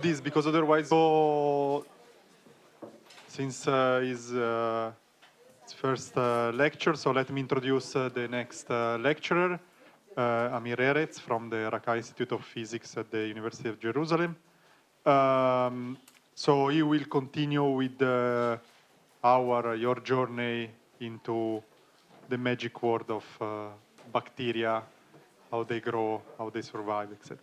this because otherwise, so since is its first lecture, so let me introduce the next lecturer, Amir Erez from the Racah Institute of Physics at the University of Jerusalem. So he will continue with your journey into the magic world of bacteria, how they grow, how they survive, etc.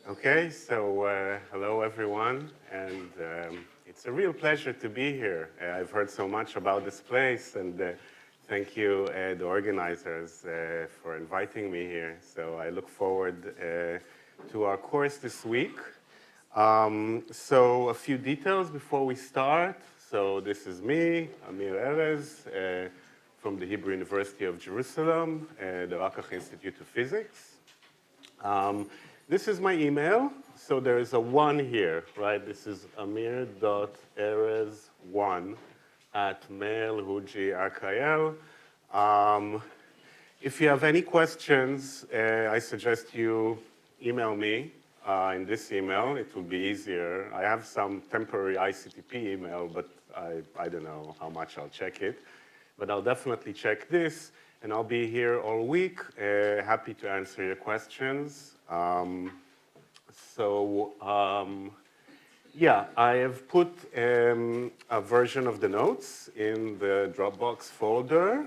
Okay, so hello everyone, and it's a real pleasure to be here. I've heard so much about this place, and thank you, the organizers, for inviting me here. So I look forward to our course this week. So a few details before we start. So this is me, Amir Erez, from the Hebrew University of Jerusalem, the Racah Institute of Physics. This is my email. So there is a 1 here, right? This is amir.erez1@mail.hu.g.rkl. If you have any questions, I suggest you email me in this email. It will be easier. I have some temporary ICTP email, but I don't know how much I'll check it. But I'll definitely check this, and I'll be here all week, happy to answer your questions. Yeah, I have put a version of the notes in the Dropbox folder.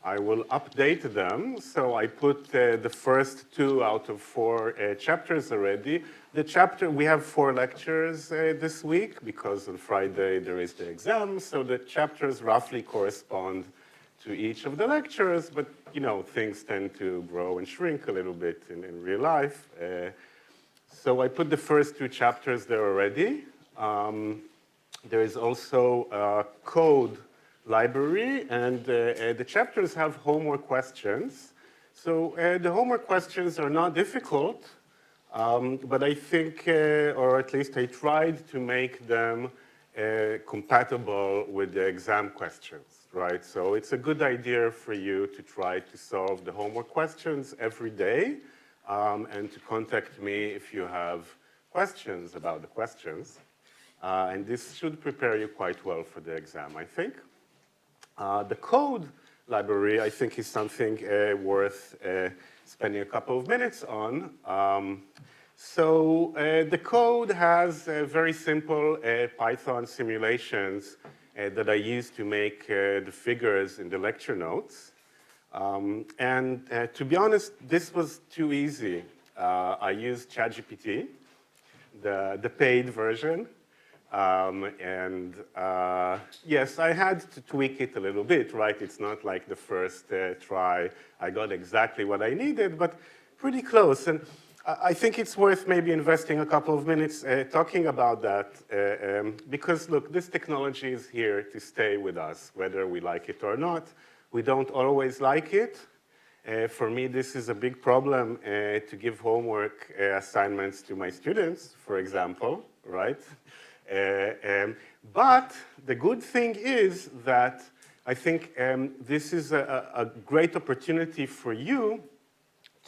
I will update them. So I put the first 2 out of 4 chapters already. We have 4 lectures this week because on Friday there is the exam. So the chapters roughly correspond to each of the lectures, but things tend to grow and shrink a little bit in real life. So I put the first 2 chapters there already. There is also a code library, and the chapters have homework questions. So the homework questions are not difficult, but I think, or at least I tried to make them compatible with the exam questions, right? So it's a good idea for you to try to solve the homework questions every day, and to contact me if you have questions about the questions. And this should prepare you quite well for the exam, I think. The code library, I think, is something worth spending a couple of minutes on. So the code has very simple Python simulations that I use to make the figures in the lecture notes. And to be honest, this was too easy. I used ChatGPT, the paid version. Yes, I had to tweak it a little bit, right? It's not like the first try I got exactly what I needed, but pretty close. And I think it's worth maybe investing a couple of minutes talking about that, because look, this technology is here to stay with us, whether we like it or not. We don't always like it. For me, this is a big problem to give homework assignments to my students, for example, right? But the good thing is that I think this is a great opportunity for you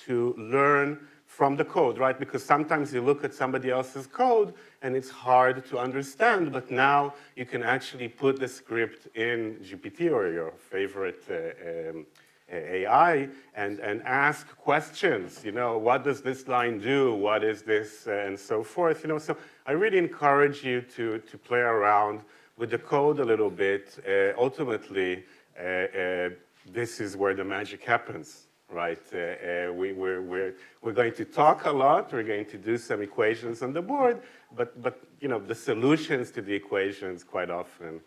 to learn from the code, right? Because sometimes you look at somebody else's code and it's hard to understand, but now you can actually put the script in GPT or your favorite AI and ask questions. What does this line do? What is this? And so forth. So I really encourage you to play around with the code a little bit. Ultimately, this is where the magic happens, right? We're going to talk a lot. We're going to do some equations on the board, but the solutions to the equations quite often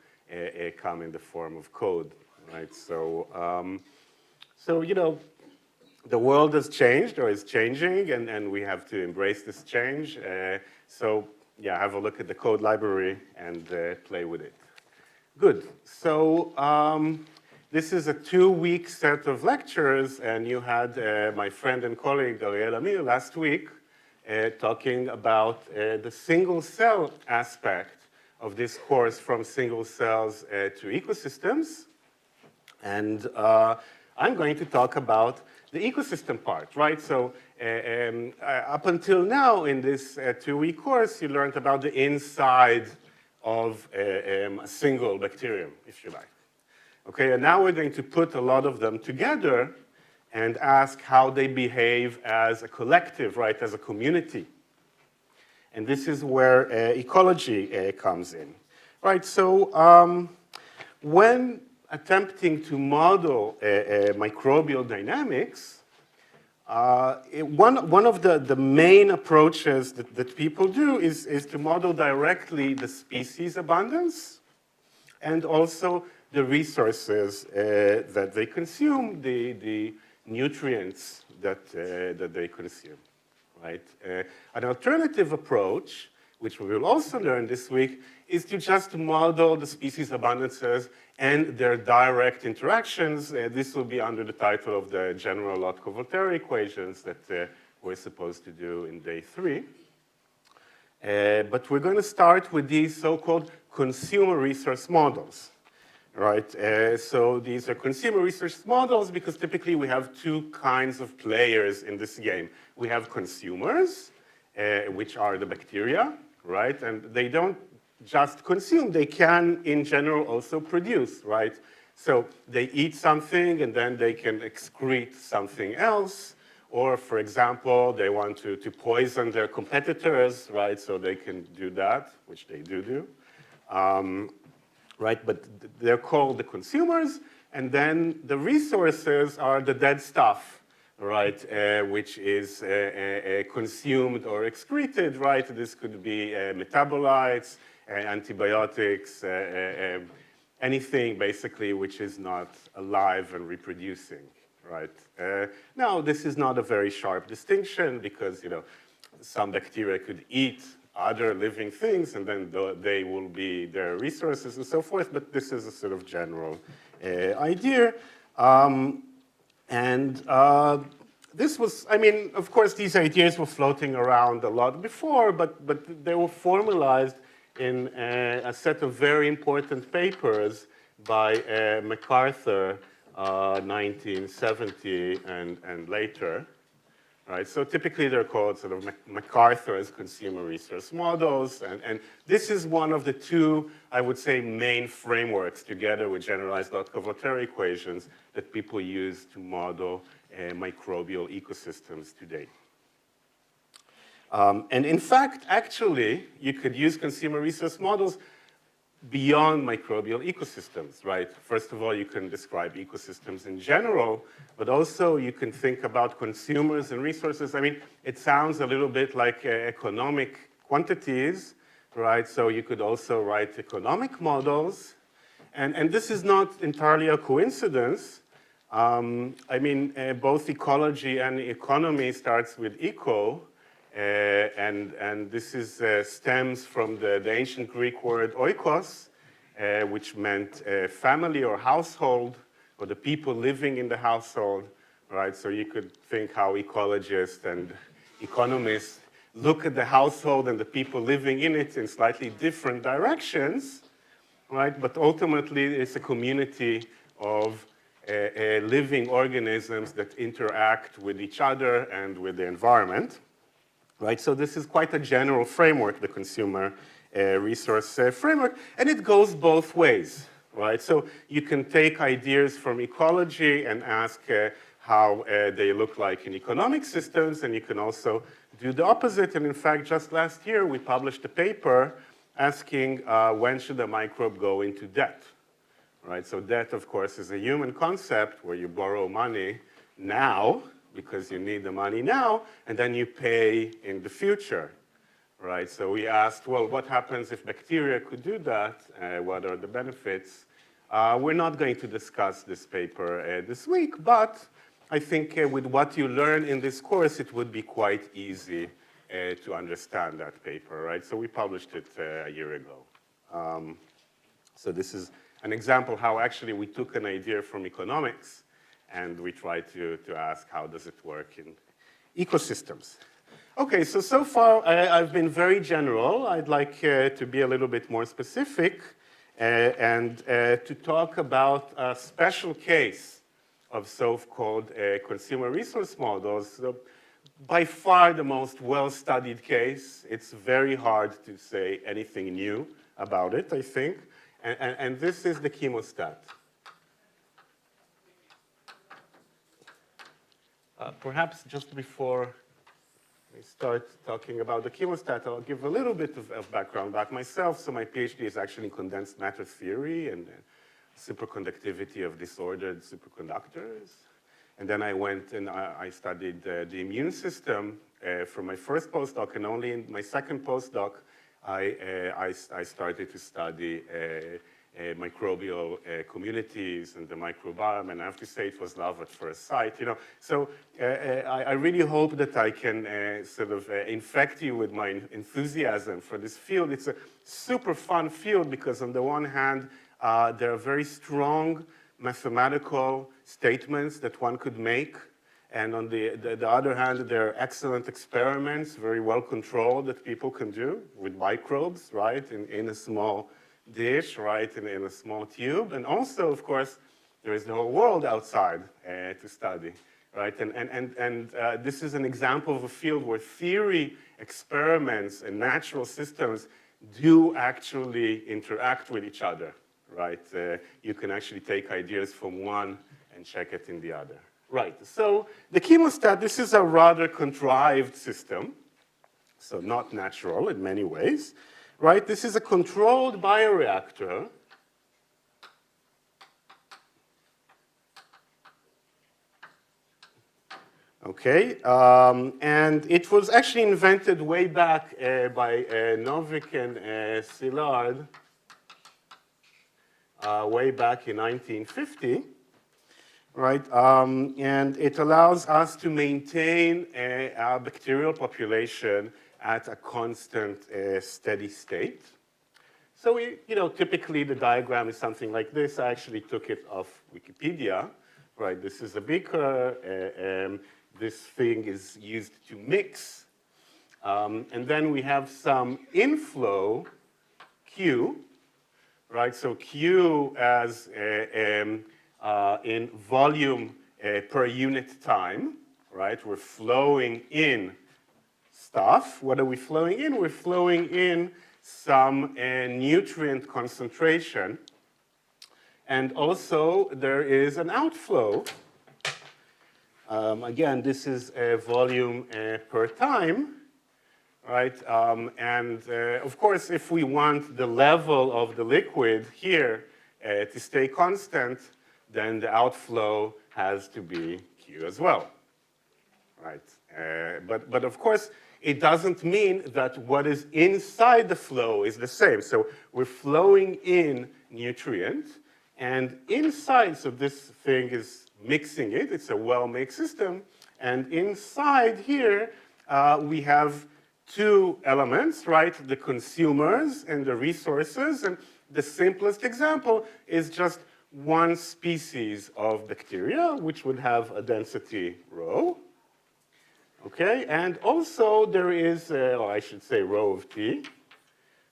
come in the form of code, right? So the world has changed or is changing, and we have to embrace this change. So yeah, have a look at the code library and play with it. Good. So this is a 2-week set of lectures, and you had my friend and colleague, Amir, last week talking about the single cell aspect of this course, from single cells to ecosystems. And I'm going to talk about the ecosystem part, right? So up until now in this 2-week course, you learned about the inside of a single bacterium, if you like. Okay, and now we're going to put a lot of them together and ask how they behave as a collective, right, as a community. And this is where ecology comes in. Right, so when attempting to model microbial dynamics, one of the main approaches that people do is to model directly the species abundance and also the resources that they consume, the nutrients that they consume, right? An alternative approach, which we will also learn this week, is to just model the species abundances and their direct interactions. This will be under the title of the general Lotko-Volterra equations that we're supposed to do in day 3. But we're going to start with these so-called consumer resource models, right? So these are consumer resource models because typically we have 2 kinds of players in this game. We have consumers, which are the bacteria, right? And they don't just consume, they can, in general, also produce, right? So they eat something, and then they can excrete something else. Or, for example, they want to poison their competitors, right? So they can do that, which they do. Right? But they're called the consumers. And then the resources are the dead stuff, right, which is consumed or excreted, right? This could be metabolites, antibiotics, anything basically which is not alive and reproducing, right? Now, this is not a very sharp distinction because, you know, some bacteria could eat other living things and then they will be their resources and so forth, but this is a sort of general idea. This was, I mean, of course, these ideas were floating around a lot before, but they were formalized in a set of very important papers by MacArthur, 1970 and later. Right, so typically they're called sort of MacArthur's consumer resource models, and this is one of the 2, I would say, main frameworks together with generalized Lotko-Volterra equations that people use to model microbial ecosystems today. And in fact, actually, you could use consumer resource models beyond microbial ecosystems, right? First of all, you can describe ecosystems in general, but also you can think about consumers and resources. I mean, it sounds a little bit like economic quantities, right? So you could also write economic models. And this is not entirely a coincidence. I mean, both ecology and economy starts with eco, and this is, stems from the ancient Greek word oikos, which meant family or household, or the people living in the household, right? So you could think how ecologists and economists look at the household and the people living in it in slightly different directions, right? But ultimately, it's a community of living organisms that interact with each other and with the environment. Right, so this is quite a general framework, the consumer resource framework, and it goes both ways, right? So you can take ideas from ecology and ask how they look like in economic systems, and you can also do the opposite. And in fact, just last year, we published a paper asking when should a microbe go into debt, right? So debt, of course, is a human concept where you borrow money now, because you need the money now, and then you pay in the future, right? So we asked, well, what happens if bacteria could do that? What are the benefits? We're not going to discuss this paper this week, but I think with what you learn in this course, it would be quite easy to understand that paper, right? So we published it a year ago. So this is an example how actually we took an idea from economics and we try to ask how does it work in ecosystems. Okay, so far I've been very general. I'd like to be a little bit more specific and to talk about a special case of so-called consumer resource models. So by far the most well-studied case. It's very hard to say anything new about it, I think. And this is the chemostat. Perhaps just before I start talking about the chemostat, I'll give a little bit of background about myself. So my PhD is actually in condensed matter theory and superconductivity of disordered superconductors. And then I went and I studied the immune system for my first postdoc, and only in my second postdoc, I started to study microbial communities and the microbiome, and I have to say it was love at first sight, you know. So I really hope that I can sort of infect you with my enthusiasm for this field. It's a super fun field because on the one hand, there are very strong mathematical statements that one could make, and on the other hand, there are excellent experiments, very well controlled, that people can do with microbes, right, in a small dish, right, in a small tube. And also, of course, there is the whole world outside to study, right? And this is an example of a field where theory, experiments, and natural systems do actually interact with each other, right? You can actually take ideas from one and check it in the other. Right, so the chemostat, this is a rather contrived system, so not natural in many ways. Right, this is a controlled bioreactor. Okay, and it was actually invented way back by Novick and Szilard, way back in 1950. Right, and it allows us to maintain our bacterial population at a constant, steady state. So typically the diagram is something like this. I actually took it off Wikipedia, right? This is a beaker. This thing is used to mix. And then we have some inflow, Q, right? So Q as in volume per unit time, right? We're flowing in stuff. What are we flowing in? We're flowing in some nutrient concentration. And also, there is an outflow. Again, this is a volume per time, right? And of course, if we want the level of the liquid here to stay constant, then the outflow has to be Q as well, right? But of course, it doesn't mean that what is inside the flow is the same. So we're flowing in nutrient, and inside, so this thing is mixing it. It's a well-mixed system. And inside here, we have two elements, right? The consumers and the resources. And the simplest example is just one species of bacteria, which would have a density rho. Okay, and also there is, or I should say rho of T,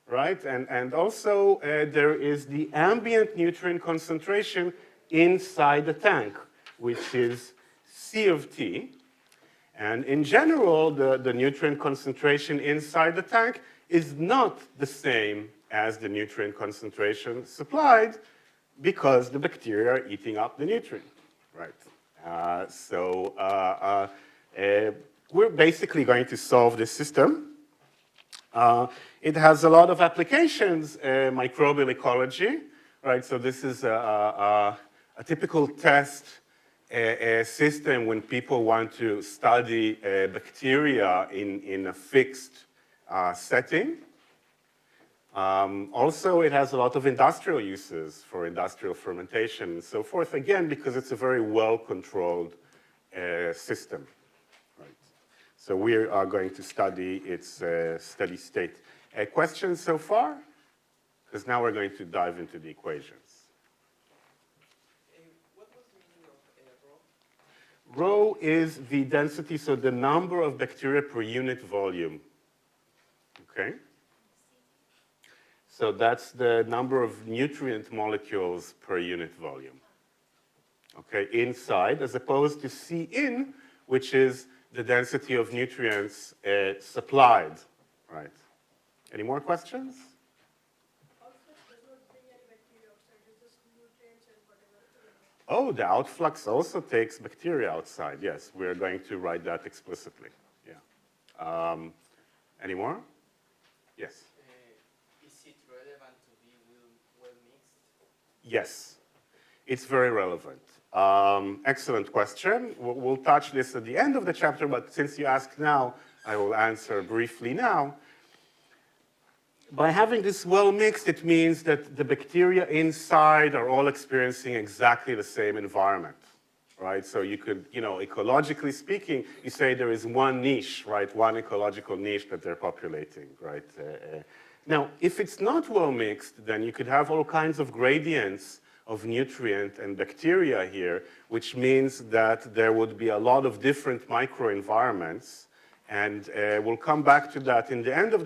right? And also there is the ambient nutrient concentration inside the tank, which is C of T. And in general, the nutrient concentration inside the tank is not the same as the nutrient concentration supplied because the bacteria are eating up the nutrient, right? We're basically going to solve this system. It has a lot of applications, microbial ecology, right? So this is a typical test system when people want to study bacteria in a fixed setting. Also, it has a lot of industrial uses for industrial fermentation and so forth, again, because it's a very well-controlled system. So we are going to study its steady state. Questions so far? Because now we're going to dive into the equations. What was the meaning of rho? Rho is the density, so the number of bacteria per unit volume. Okay? So that's the number of nutrient molecules per unit volume. Okay, inside, as opposed to C in, which is the density of nutrients supplied, right? Any more questions? Oh, the outflux also takes bacteria outside. Yes, we're going to write that explicitly. Yeah. Any more? Yes. Is it relevant to be well mixed? Yes, it's very relevant. Excellent question. We'll touch this at the end of the chapter, but since you asked now, I will answer briefly now. By having this well mixed, it means that the bacteria inside are all experiencing exactly the same environment, right? So you could, ecologically speaking, you say there is one niche, right? One ecological niche that they're populating, right? Now, if it's not well mixed, then you could have all kinds of gradients of nutrient and bacteria here, which means that there would be a lot of different microenvironments. And we'll come back to that in the end of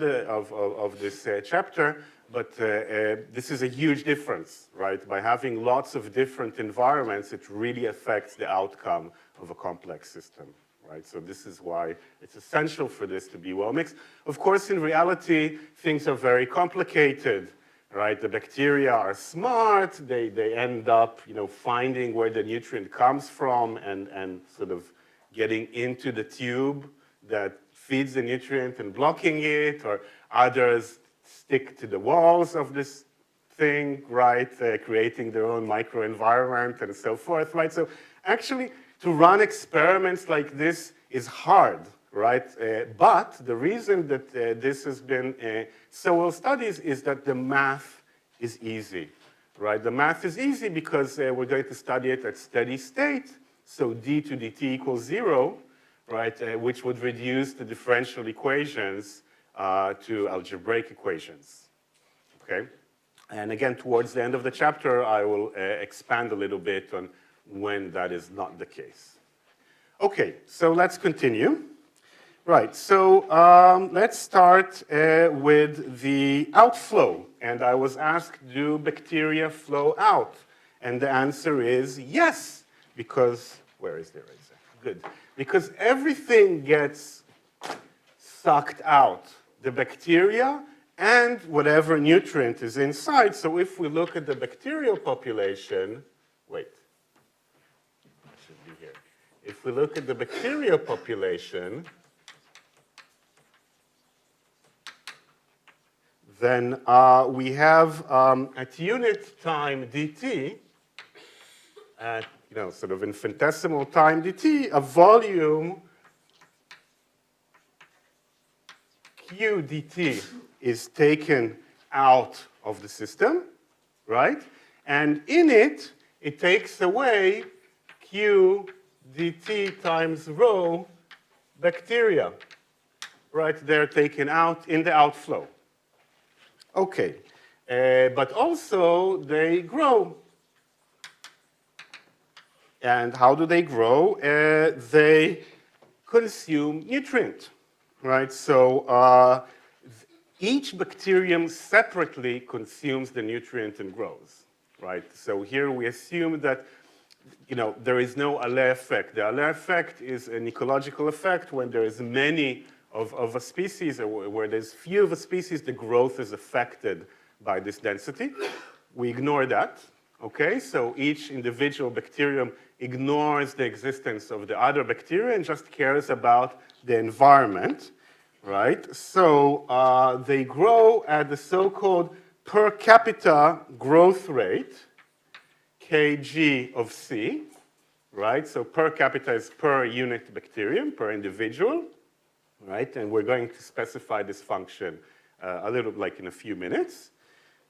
this chapter, but this is a huge difference, right? By having lots of different environments, it really affects the outcome of a complex system, right? So this is why it's essential for this to be well mixed. Of course, in reality, things are very complicated, right? The bacteria are smart. They end up, finding where the nutrient comes from and sort of getting into the tube that feeds the nutrient and blocking it, or others stick to the walls of this thing, right, creating their own microenvironment and so forth, right? So actually, to run experiments like this is hard, right? But the reason that this has been so well studied is that the math is easy, right? The math is easy because we're going to study it at steady state, so d to dt equals 0, right, which would reduce the differential equations to algebraic equations, okay? And again, towards the end of the chapter, I will expand a little bit on when that is not the case. Okay, so let's continue. Right, so let's start with the outflow. And I was asked, do bacteria flow out? And the answer is yes, because, where is the eraser? Good. Because everything gets sucked out, the bacteria and whatever nutrient is inside. So if we look at the bacterial population, wait, I should be here. If we look at the bacterial population, then we have at unit time dt, at sort of infinitesimal time dt, a volume q dt is taken out of the system, right? And in it, it takes away q dt times rho bacteria, right? They're taken out in the outflow. Okay, but also they grow. And how do they grow? They consume nutrient, right? So each bacterium separately consumes the nutrient and grows, right? So here we assume that there is no Allais effect. The Allais effect is an ecological effect when there is many of a species, or where there's few of a species, the growth is affected by this density. We ignore that, okay? So each individual bacterium ignores the existence of the other bacteria and just cares about the environment, right? So they grow at the so-called per capita growth rate, kg of C, right? So per capita is per unit bacterium, per individual, right? And we're going to specify this function a little like in a few minutes,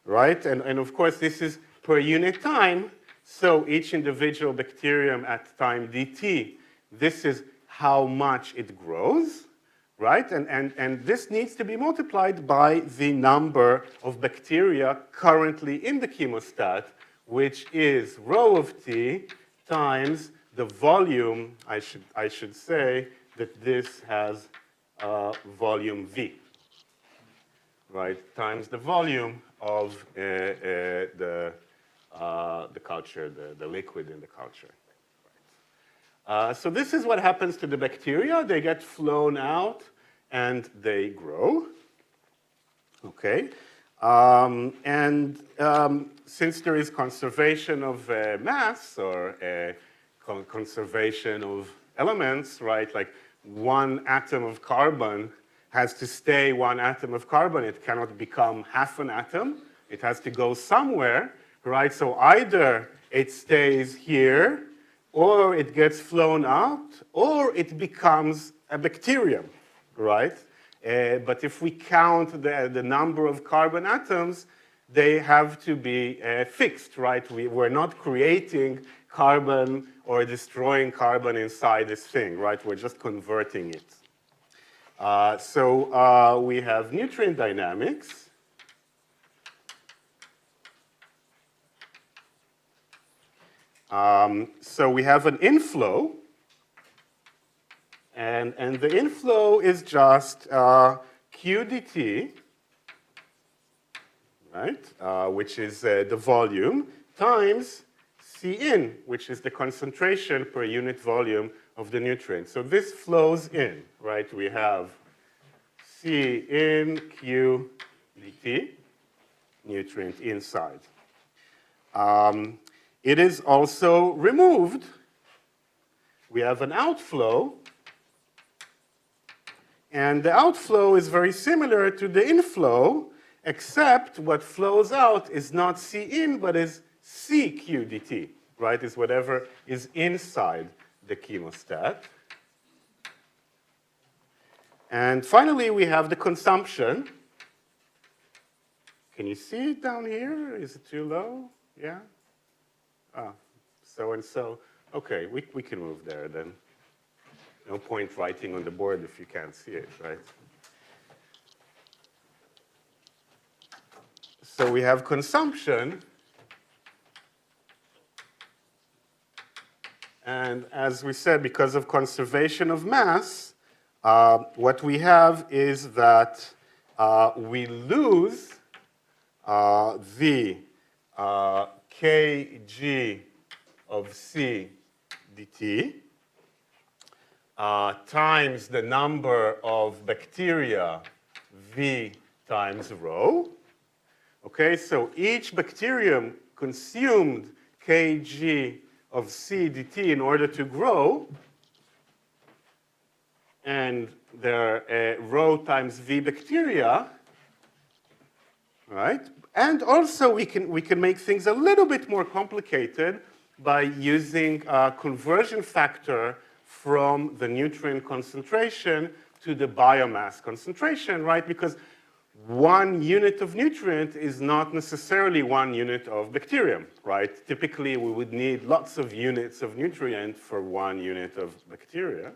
right? And of course, this is per unit time. So each individual bacterium at time dt, this is how much it grows, right? And this needs to be multiplied by the number of bacteria currently in the chemostat, which is rho of t times the volume. I should say that this has volume V, right? Times the volume of the culture, the liquid in the culture. So this is what happens to the bacteria. They get flown out and they grow. Okay. Since there is conservation of mass or conservation of elements, right? Like one atom of carbon has to stay one atom of carbon. It cannot become half an atom. It has to go somewhere, right? So either it stays here, or it gets flown out, or it becomes a bacterium, right? But if we count the number of carbon atoms, they have to be fixed, right? We're not creating carbon or destroying carbon inside this thing, right? We're just converting it. So we have nutrient dynamics. So we have an inflow, and the inflow is just Q dt, right, which is the volume, times C in, which is the concentration per unit volume of the nutrient. So this flows in, right? We have C in Q dt, nutrient inside. It is also removed. We have an outflow, and the outflow is very similar to the inflow, except what flows out is not C in, but is CQ dt, right? Is whatever is inside the chemostat. And finally, we have the consumption. Can you see it down here? Is it too low? Yeah? So and so. Okay, we can move there then. No point writing on the board if you can't see it, right? So we have consumption. And as we said, because of conservation of mass, what we have is that we lose the kg of C dt times the number of bacteria V times rho. Okay, so each bacterium consumed kg of C dt in order to grow, and there are rho times V bacteria, right? And also we can make things a little bit more complicated by using a conversion factor from the nutrient concentration to the biomass concentration, right? Because 1 unit of nutrient is not necessarily 1 unit of bacterium, right? Typically, we would need lots of units of nutrient for 1 unit of bacteria.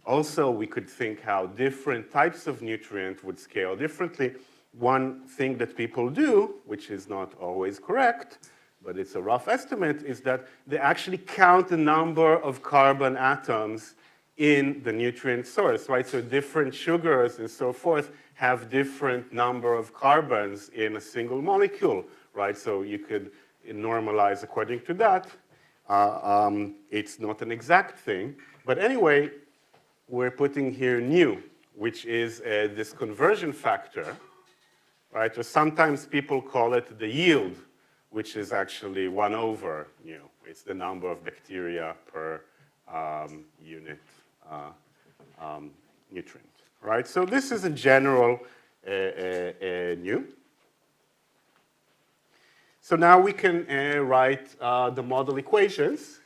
Also, we could think how different types of nutrient would scale differently. One thing that people do, which is not always correct, but it's a rough estimate, is that they actually count the number of carbon atoms in the nutrient source, right? So different sugars and so forth have different number of carbons in a single molecule, right? So you could normalize according to that. It's not an exact thing. But anyway, we're putting here nu, which is this conversion factor, right? Or sometimes people call it the yield, which is actually 1 over nu. It's the number of bacteria per unit nutrient, right? So this is a general nu. So now we can write the model equations.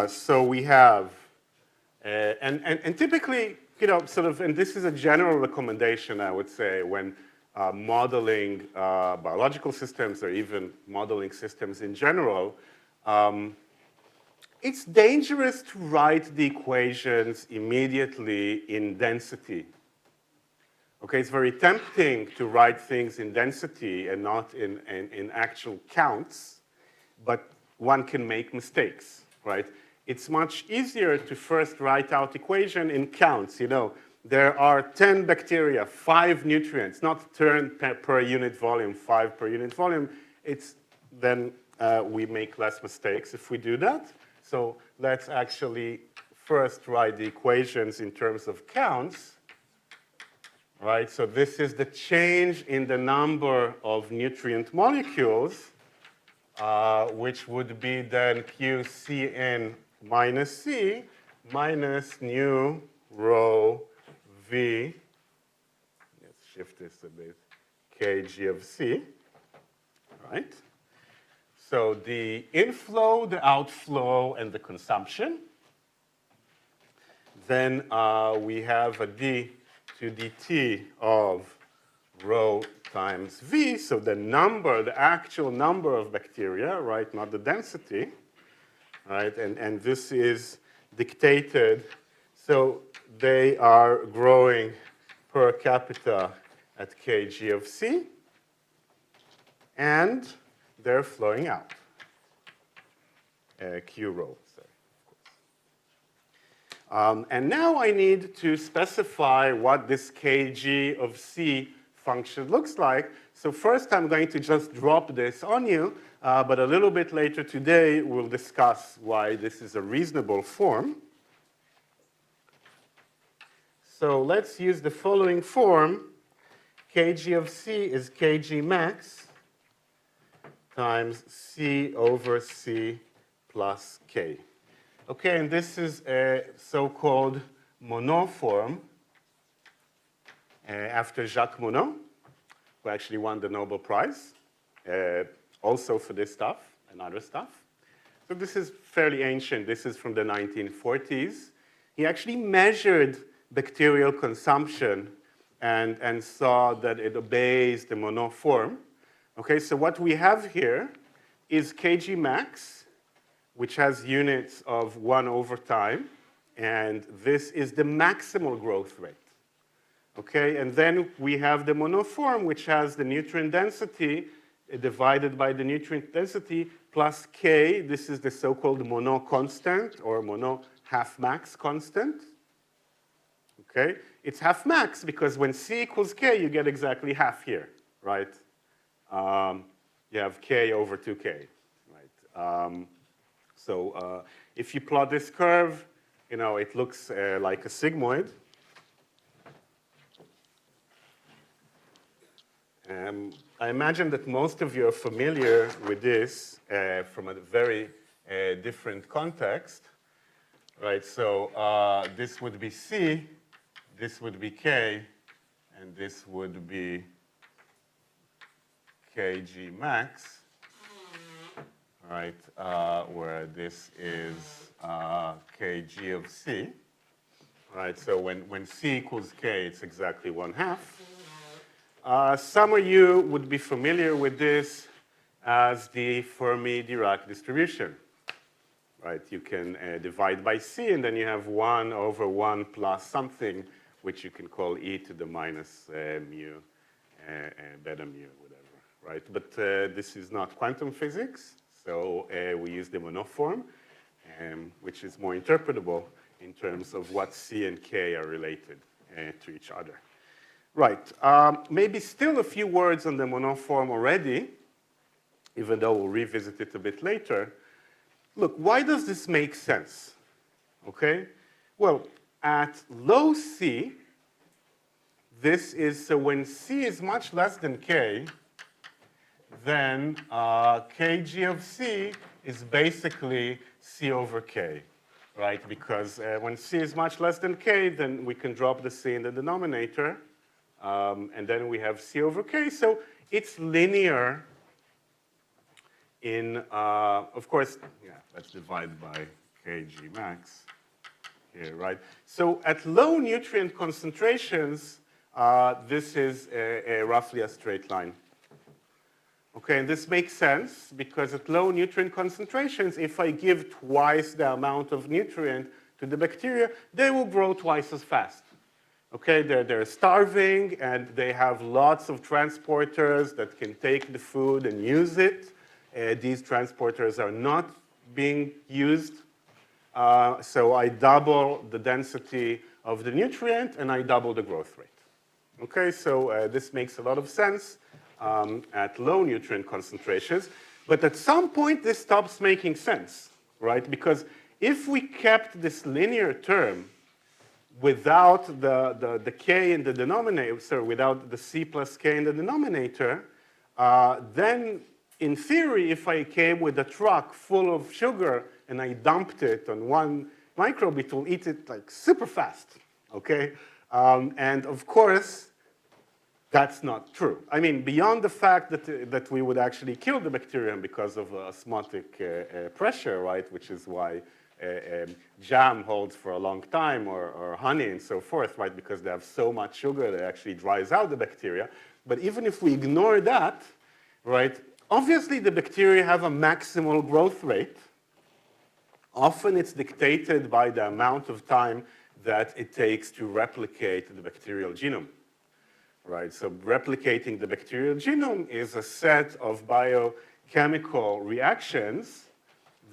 So we have, and typically, you know, sort of, and this is a general recommendation, I would say, when modeling biological systems or even modeling systems in general, it's dangerous to write the equations immediately in density. Okay, it's very tempting to write things in density and not in actual counts, but one can make mistakes, right? It's much easier to first write out equation in counts. You know, there are 10 bacteria, 5 nutrients, not 10 per unit volume, 5 per unit volume. It's then we make less mistakes if we do that. So let's actually first write the equations in terms of counts. Right, so this is the change in the number of nutrient molecules, which would be then QCN minus C minus nu rho V, let's shift this a bit, Kg of C, right? So the inflow, the outflow, and the consumption. Then we have a d to dt of rho times V, so the number, the actual number of bacteria, right, not the density, right, and this is dictated, so they are growing per capita at Kg of C, and they're flowing out, Q rho. And now I need to specify what this Kg of C function looks like. So first I'm going to just drop this on you, but a little bit later today we'll discuss why this is a reasonable form. So let's use the following form. Kg of C is Kg max times C over C plus K. Okay, and this is a so-called Monod form after Jacques Monod, who actually won the Nobel Prize, also for this stuff and other stuff. So this is fairly ancient. This is from the 1940s. He actually measured bacterial consumption and saw that it obeys the Monod form. Okay, so what we have here is Kg max, which has units of 1 over time, and this is the maximal growth rate. Okay, and then we have the Monod form, which has the nutrient density divided by the nutrient density plus K. This is the so-called Monod constant, or Monod half-max constant. Okay, it's half-max because when C equals K, you get exactly half here, right? You have K over 2K, right? So if you plot this curve, you know, it looks like a sigmoid. I imagine that most of you are familiar with this from a very different context, right? So this would be C, this would be K, and this would be Kg max. Right, where this is Kg of C. Right, so when C equals K, it's exactly 1/2. Some of you would be familiar with this as the Fermi-Dirac distribution. Right, you can divide by C, and then you have 1 over 1 plus something, which you can call e to the minus mu, beta mu, whatever. Right, but this is not quantum physics. So we use the Monod form, which is more interpretable in terms of what C and K are related to each other. Right, maybe still a few words on the Monod form already, even though we'll revisit it a bit later. Look, why does this make sense? Okay, well, at low C, this is, so when C is much less than K, then Kg of C is basically C over K, right? Because when C is much less than K, then we can drop the C in the denominator, and then we have C over K. So it's linear in, of course, yeah, let's divide by Kg max here, right? So at low nutrient concentrations, this is roughly a straight line. Okay, and this makes sense because at low nutrient concentrations, if I give twice the amount of nutrient to the bacteria, they will grow twice as fast. Okay, they're starving and they have lots of transporters that can take the food and use it. These transporters are not being used. So I double the density of the nutrient and I double the growth rate. Okay, so this makes a lot of sense at low nutrient concentrations. But at some point, this stops making sense, right? Because if we kept this linear term without the k in the denominator, sorry, without the c plus k in the denominator, then in theory, if I came with a truck full of sugar and I dumped it on one microbe, it will eat it like super fast, okay? And of course, that's not true. I mean, beyond the fact that we would actually kill the bacterium because of osmotic pressure, right, which is why jam holds for a long time, or honey and so forth, right, because they have so much sugar that it actually dries out the bacteria. But even if we ignore that, right, obviously the bacteria have a maximal growth rate. Often it's dictated by the amount of time that it takes to replicate the bacterial genome. Right, so replicating the bacterial genome is a set of biochemical reactions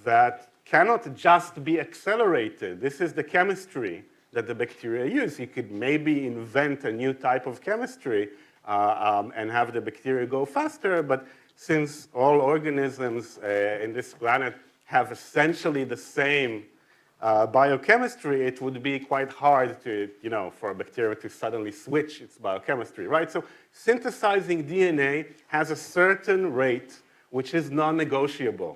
that cannot just be accelerated. This is the chemistry that the bacteria use. You could maybe invent a new type of chemistry and have the bacteria go faster, but since all organisms in this planet have essentially the same biochemistry, it would be quite hard to, for a bacteria to suddenly switch its biochemistry, right? So synthesizing DNA has a certain rate which is non-negotiable,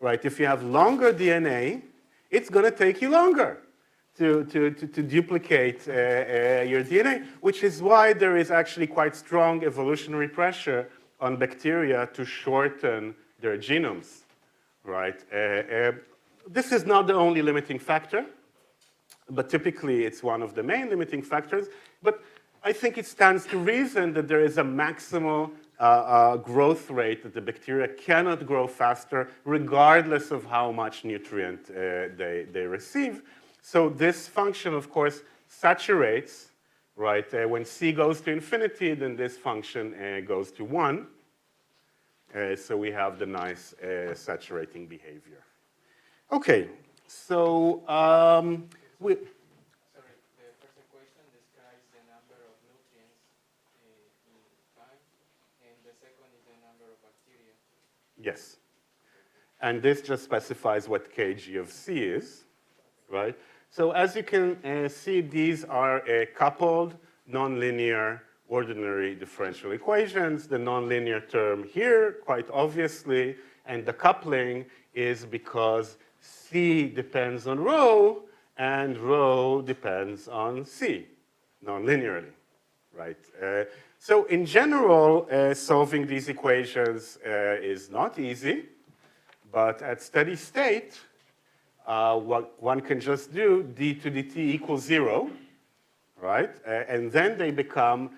right? If you have longer DNA, it's going to take you longer to duplicate your DNA, which is why there is actually quite strong evolutionary pressure on bacteria to shorten their genomes, right? This is not the only limiting factor, but typically it's one of the main limiting factors. But I think it stands to reason that there is a maximal growth rate, that the bacteria cannot grow faster regardless of how much nutrient they receive. So this function, of course, saturates, right? When C goes to infinity, then this function goes to 1. So we have the nice saturating behavior. Okay, so we... Sorry, the first equation describes the number of nutrients in time, and the second is the number of bacteria. Yes. And this just specifies what kg of C is, right? So as you can see, these are coupled, nonlinear, ordinary differential equations. The nonlinear term here, quite obviously, and the coupling is because C depends on rho, and rho depends on C, non-linearly, right? So in general, solving these equations is not easy, but at steady state, what one can just do, d to dt equals 0, right? And then they become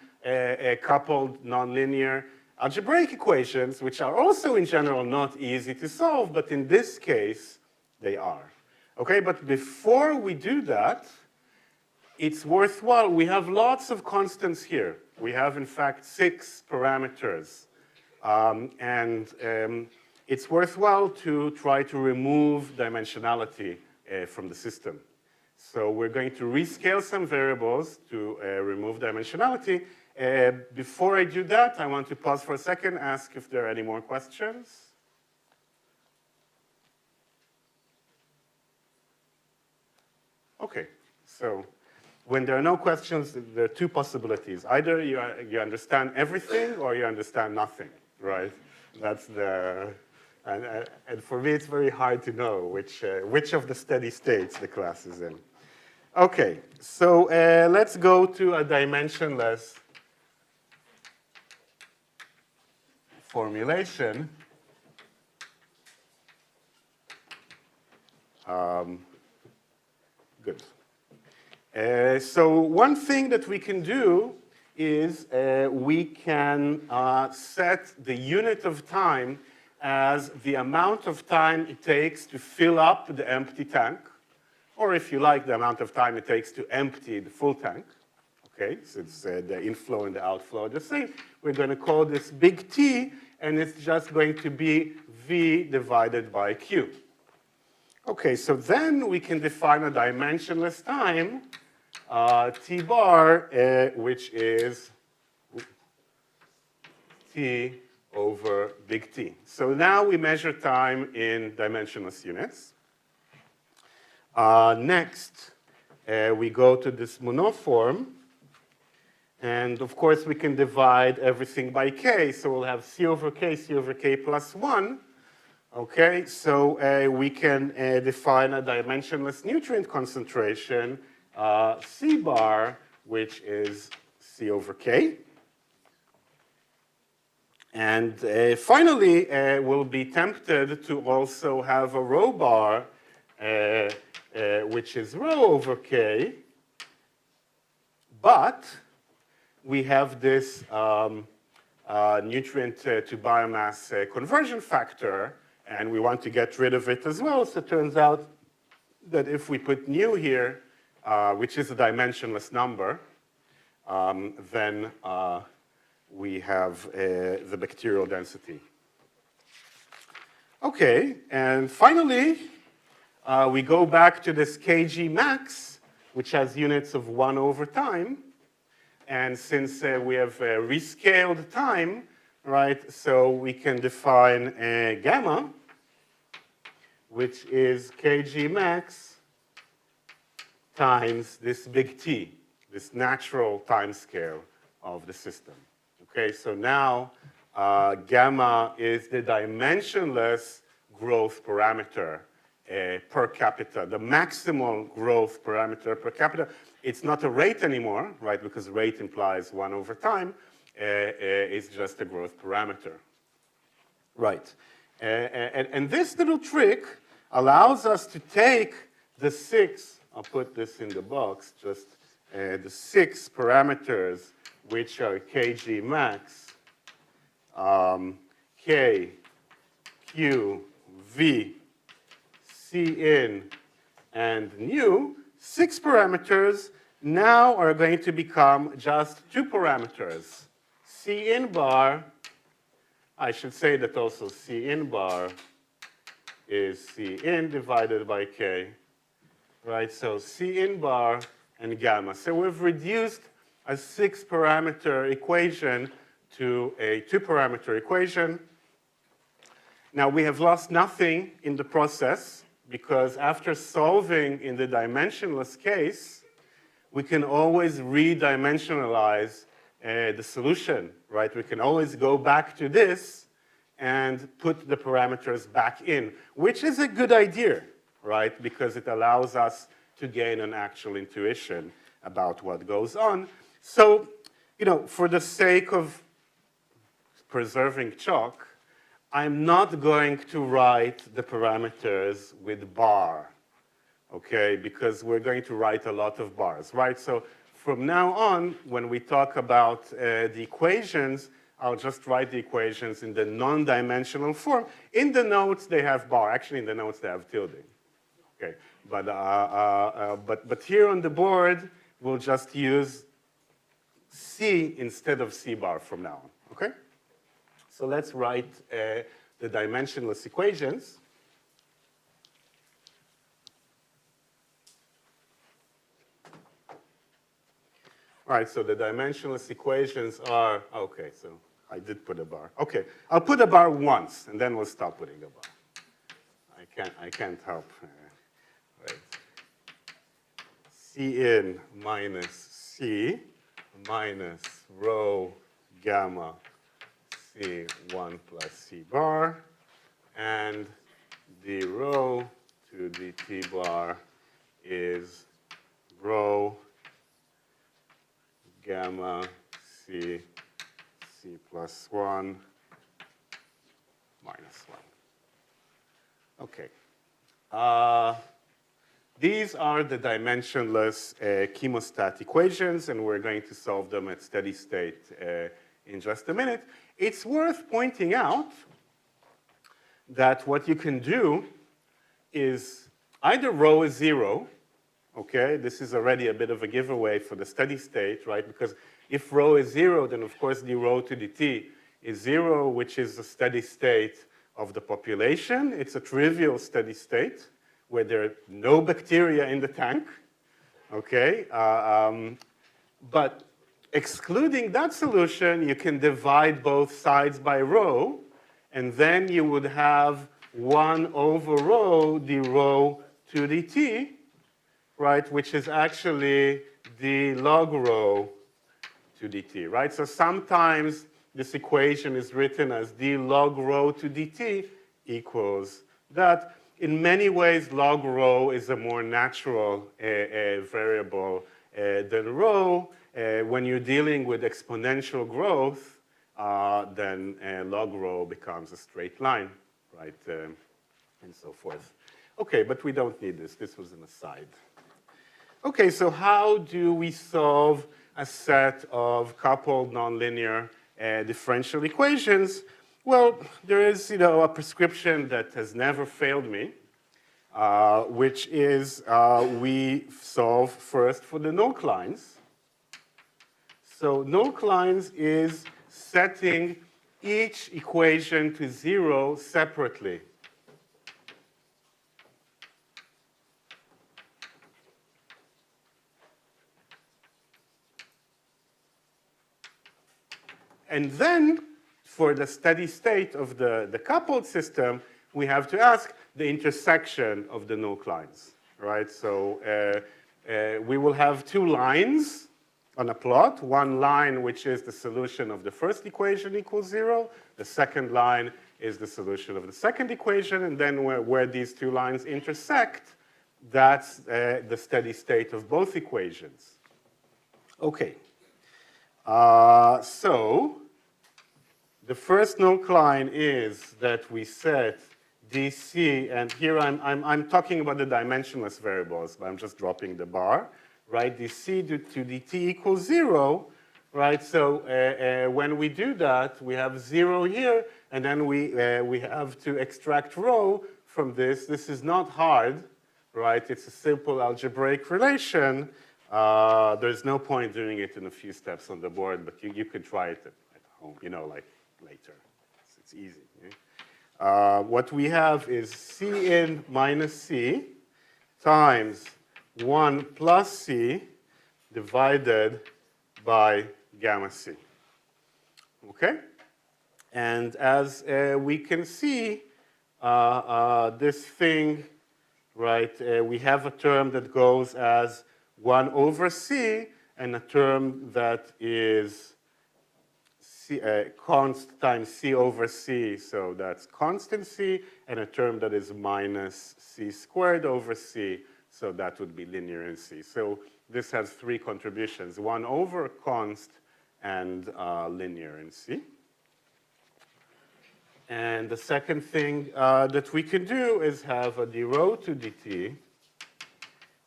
coupled nonlinear algebraic equations, which are also in general not easy to solve, but in this case, they are. Okay, but before we do that, it's worthwhile. We have lots of constants here. We have, in fact, 6 parameters. It's worthwhile to try to remove dimensionality from the system. So we're going to rescale some variables to remove dimensionality. Before I do that, I want to pause for a second, ask if there are any more questions. Okay, so when there are no questions, there are 2 possibilities. Either you understand everything or you understand nothing, right? That's the, and for me, it's very hard to know which of the steady states the class is in. Okay, so let's go to a dimensionless formulation. Good. So one thing that we can do is we can set the unit of time as the amount of time it takes to fill up the empty tank, or if you like, the amount of time it takes to empty the full tank. Okay, since the inflow and the outflow are the same, we're going to call this big T, and it's just going to be V divided by Q. Okay, so then we can define a dimensionless time, T bar, which is T over big T. So now we measure time in dimensionless units. Next, we go to this monoform. And of course, we can divide everything by k. So we'll have c over k plus 1. Okay, so we can define a dimensionless nutrient concentration, C bar, which is C over K. And finally, we'll be tempted to also have a rho bar, which is rho over K. But we have this nutrient to biomass conversion factor, and we want to get rid of it as well. So it turns out that if we put nu here, which is a dimensionless number, then we have the bacterial density. Okay, and finally, we go back to this kg max, which has units of 1 over time. And since we have rescaled time, right, so we can define gamma, which is kg max times this big T, this natural time scale of the system. Okay, so now gamma is the dimensionless growth parameter per capita, the maximal growth parameter per capita. It's not a rate anymore, right, because rate implies 1 over time. It's just a growth parameter. Right. And this little trick allows us to take the 6, I'll put this in the box, just the 6 parameters, which are kg max, k, q, v, c in, and nu. 6 parameters now are going to become just 2 parameters. C in bar, I should say that also C in bar is C in divided by K, right? So C in bar and gamma. So we've reduced a 6-parameter equation to a 2-parameter equation. Now we have lost nothing in the process, because after solving in the dimensionless case, we can always redimensionalize the solution, right? We can always go back to this and put the parameters back in, which is a good idea, right? Because it allows us to gain an actual intuition about what goes on. So, you know, for the sake of preserving chalk, I'm not going to write the parameters with bar, okay? Because we're going to write a lot of bars, right? So from now on, when we talk about the equations, I'll just write the equations in the non-dimensional form. In the notes, they have bar. Actually, in the notes, they have tilde, okay? But here on the board, we'll just use C instead of C bar from now on, okay? So let's write the dimensionless equations. All right, so the dimensionless equations are, okay, so I did put a bar. Okay, I'll put a bar once, and then we'll stop putting a bar. I can't help. Right. C in minus C minus rho gamma C1 plus C bar, and the rho to the T bar is rho gamma C plus 1 minus 1. Okay. These are the dimensionless chemostat equations, and we're going to solve them at steady state in just a minute. It's worth pointing out that what you can do is either rho is 0, okay? This is already a bit of a giveaway for the steady state, right? Because if rho is 0, then of course the rho to the t is 0, which is the steady state of the population. It's a trivial steady state where there are no bacteria in the tank, okay? But excluding that solution, you can divide both sides by rho, and then you would have 1 over rho d rho 2 dt, right, which is actually d log rho 2 dt, right? So sometimes this equation is written as d log rho 2 dt equals that. In many ways, log rho is a more natural variable than rho. When you're dealing with exponential growth, then log rho becomes a straight line, right, and so forth. Okay, but we don't need this. This was an aside. Okay, so how do we solve a set of coupled nonlinear differential equations? Well, there is, a prescription that has never failed me, which is we solve first for the null lines. So null lines is setting each equation to 0 separately. And then, for the steady state of the coupled system, we have to ask the intersection of the null lines, right? So we will have 2 lines on a plot. One line, which is the solution of the first equation equals 0. The second line is the solution of the second equation. And then where these 2 lines intersect, that's the steady state of both equations. Okay. So the first null line is that we set dc, and here I'm talking about the dimensionless variables, but I'm just dropping the bar, right? dc to dt equals 0, right? So when we do that, we have 0 here, and then we have to extract rho from this. This is not hard, right? It's a simple algebraic relation. There's no point doing it in a few steps on the board, but you could try it at home, like later. It's easy. What we have is C in minus C times 1 plus C divided by gamma C. Okay? And as we can see, this thing, right, we have a term that goes as 1 over C, and a term that is const times C over C, so that's constant C, and a term that is minus C squared over C, so that would be linear in C. So this has 3 contributions, 1 over const and linear in C. And the second thing that we can do is have a d rho to dt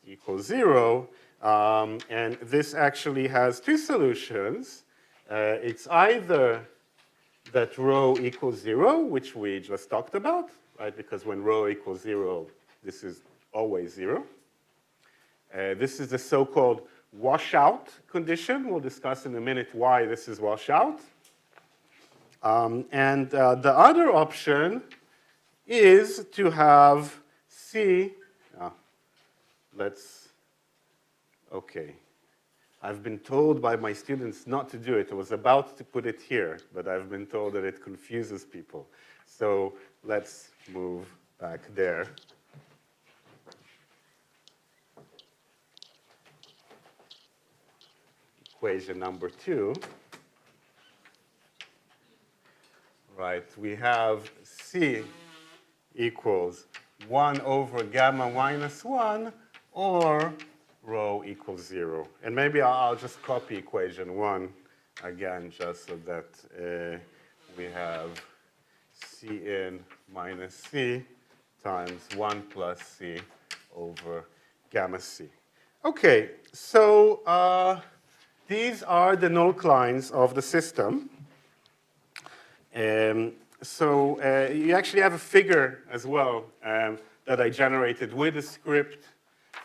equals 0. And this actually has 2 solutions. It's either that rho equals 0, which we just talked about, right? Because when rho equals 0, this is always 0. This is the so-called washout condition. We'll discuss in a minute why this is washout. And the other option is to have C. Okay. I've been told by my students not to do it. I was about to put it here, but I've been told that it confuses people. So let's move back there. Equation number 2. Right, we have C equals 1 over gamma minus 1, or rho equals 0. And maybe I'll just copy equation 1 again, just so that we have C in minus C times 1 plus C over gamma C. Okay, so these are the null lines of the system. So you actually have a figure as well that I generated with a script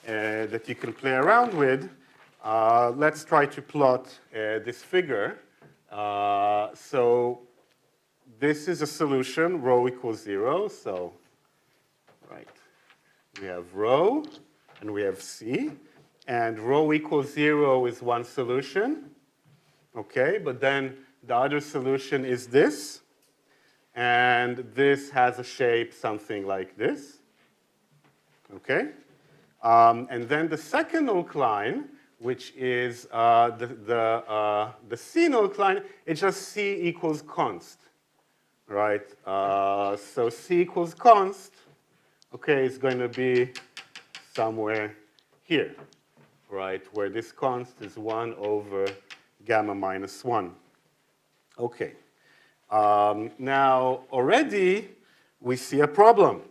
that you can play around with. Let's try to plot this figure. So this is a solution, rho equals 0. So, right, we have rho and we have C. And rho equals 0 is one solution. okay? But then the other solution is this, and this has a shape something like this, okay? And then the second nucline, which is the C nucline, it's just C equals const, right? So C equals const, okay, is going to be somewhere here, right, where this const is 1 over gamma minus 1. Okay. Now, already we see a problem,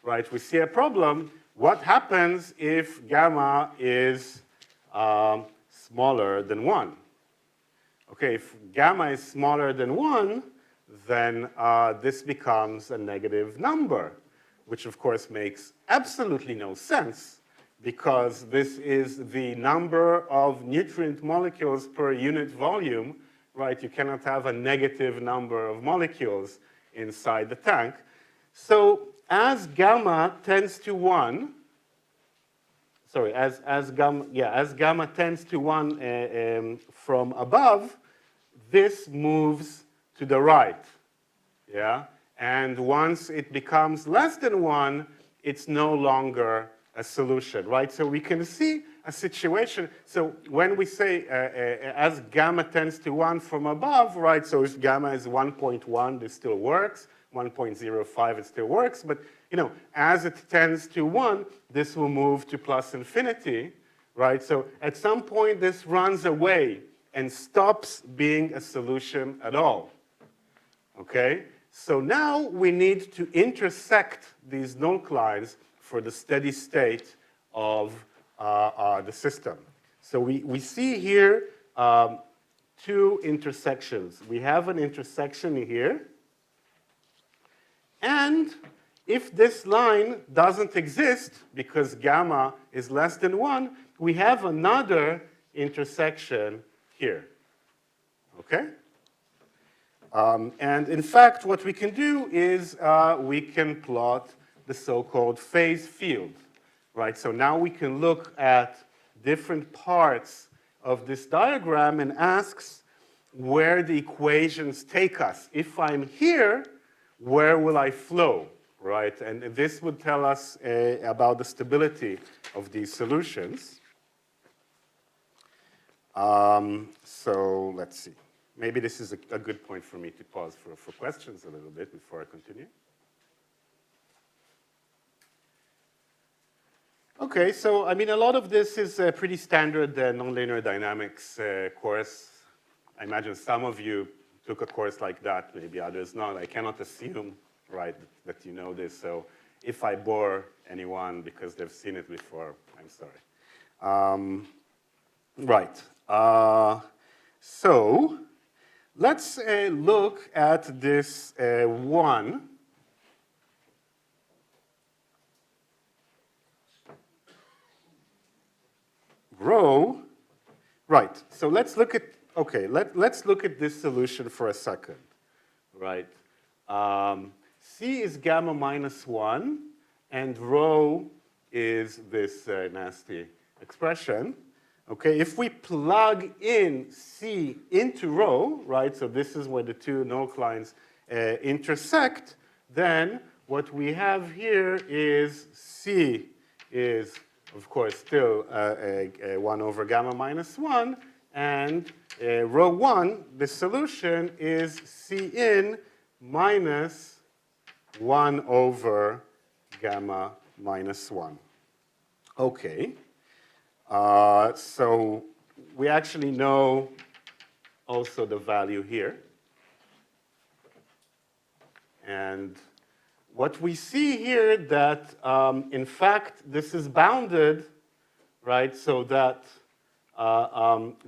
right? We see a problem. What happens if gamma is smaller than 1? Okay, if gamma is smaller than 1, then this becomes a negative number, which of course makes absolutely no sense because this is the number of nutrient molecules per unit volume, right? You cannot have a negative number of molecules inside the tank. So as gamma tends to 1, sorry, as gamma tends to 1 from above, this moves to the right, yeah? And once it becomes less than 1, it's no longer a solution, right? So we can see a situation. So when we say as gamma tends to 1 from above, right? So if gamma is 1.1, this still works. 1.05, it still works. But you know, as it tends to 1, this will move to plus infinity, right? So at some point, this runs away and stops being a solution at all, okay? So now we need to intersect these nuclines for the steady state of the system. So we see here two intersections. We have an intersection here. And if this line doesn't exist because gamma is less than 1, we have another intersection here, okay? And in fact, what we can do is we can plot the so-called phase field, right? So now we can look at different parts of this diagram and ask where the equations take us. If I'm here, where will I flow, right? And this would tell us about the stability of these solutions. So let's see. Maybe this is a good point for me to pause for questions a little bit before I continue. Okay, so I mean, a lot of this is a pretty standard nonlinear dynamics course. I imagine some of you took a course like that, maybe others not. I cannot assume, right, that you know this. So if I bore anyone because they've seen it before, I'm sorry. Right. So let's look at this one. Row. Right. So let's look at, okay, let's look at this solution for a second, right? C is gamma minus 1, and rho is this nasty expression. Okay, if we plug in C into rho, right, so this is where the two nuclines intersect, then what we have here is C is, of course, still 1 over gamma minus 1, and rho 1, the solution is C in minus 1 over gamma minus 1. Okay. So we actually know also the value here. And what we see here that, in fact, this is bounded, right, so that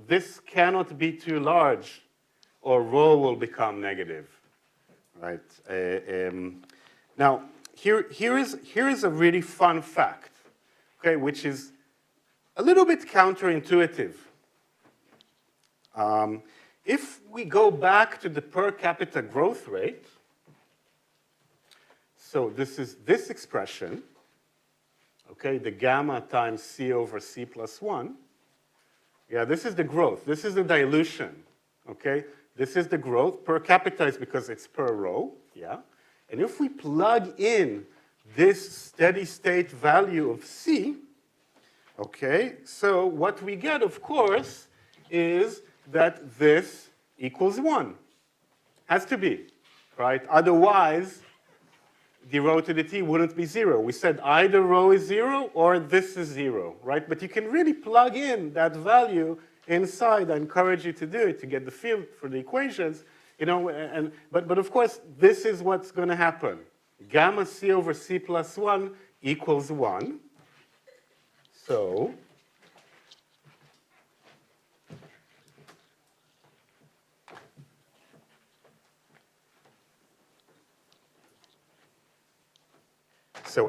this cannot be too large or rho will become negative, right? Now, here is a really fun fact, okay, which is a little bit counterintuitive. If we go back to the per capita growth rate, so this is this expression, okay, the gamma times C over C plus 1, Yeah, this is the growth. This is the dilution, okay? This is the growth. Per capita is because it's per row, yeah? And if we plug in this steady state value of C, okay, so what we get, of course, is that this equals 1. Has to be, right? Otherwise, the row to the t wouldn't be 0. We said either row is 0 or this is 0, right? But you can really plug in that value inside. I encourage you to do it to get the feel for the equations. You know, but of course, this is what's going to happen. Gamma c over c plus 1 equals 1. So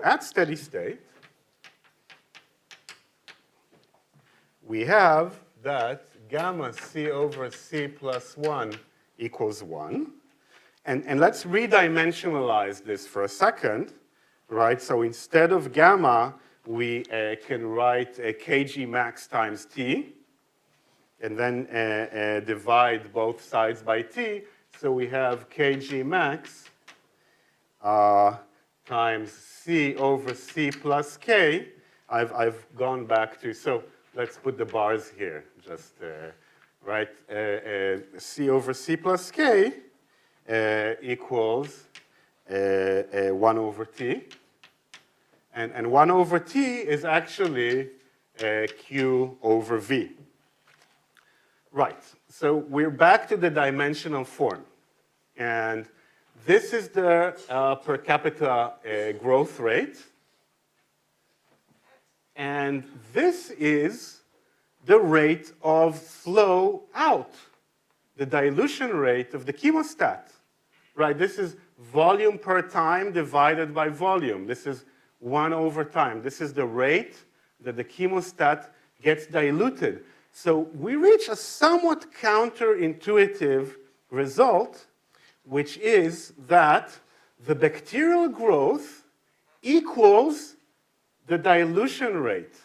at steady state, we have that gamma c over c plus 1 equals 1. And let's redimensionalize this for a second, right? So instead of gamma, we can write kg max times t, and then divide both sides by t. So we have kg max times c over c plus k. I've gone back to, so let's put the bars here, just, right? C over c plus k equals 1 over t. And 1 over t is actually q over v. Right, so we're back to the dimensional form. And this is the per capita growth rate. And this is the rate of flow out, the dilution rate of the chemostat. Right, this is volume per time divided by volume. This is 1 over time. This is the rate that the chemostat gets diluted. So we reach a somewhat counterintuitive result, which is that the bacterial growth equals the dilution rate.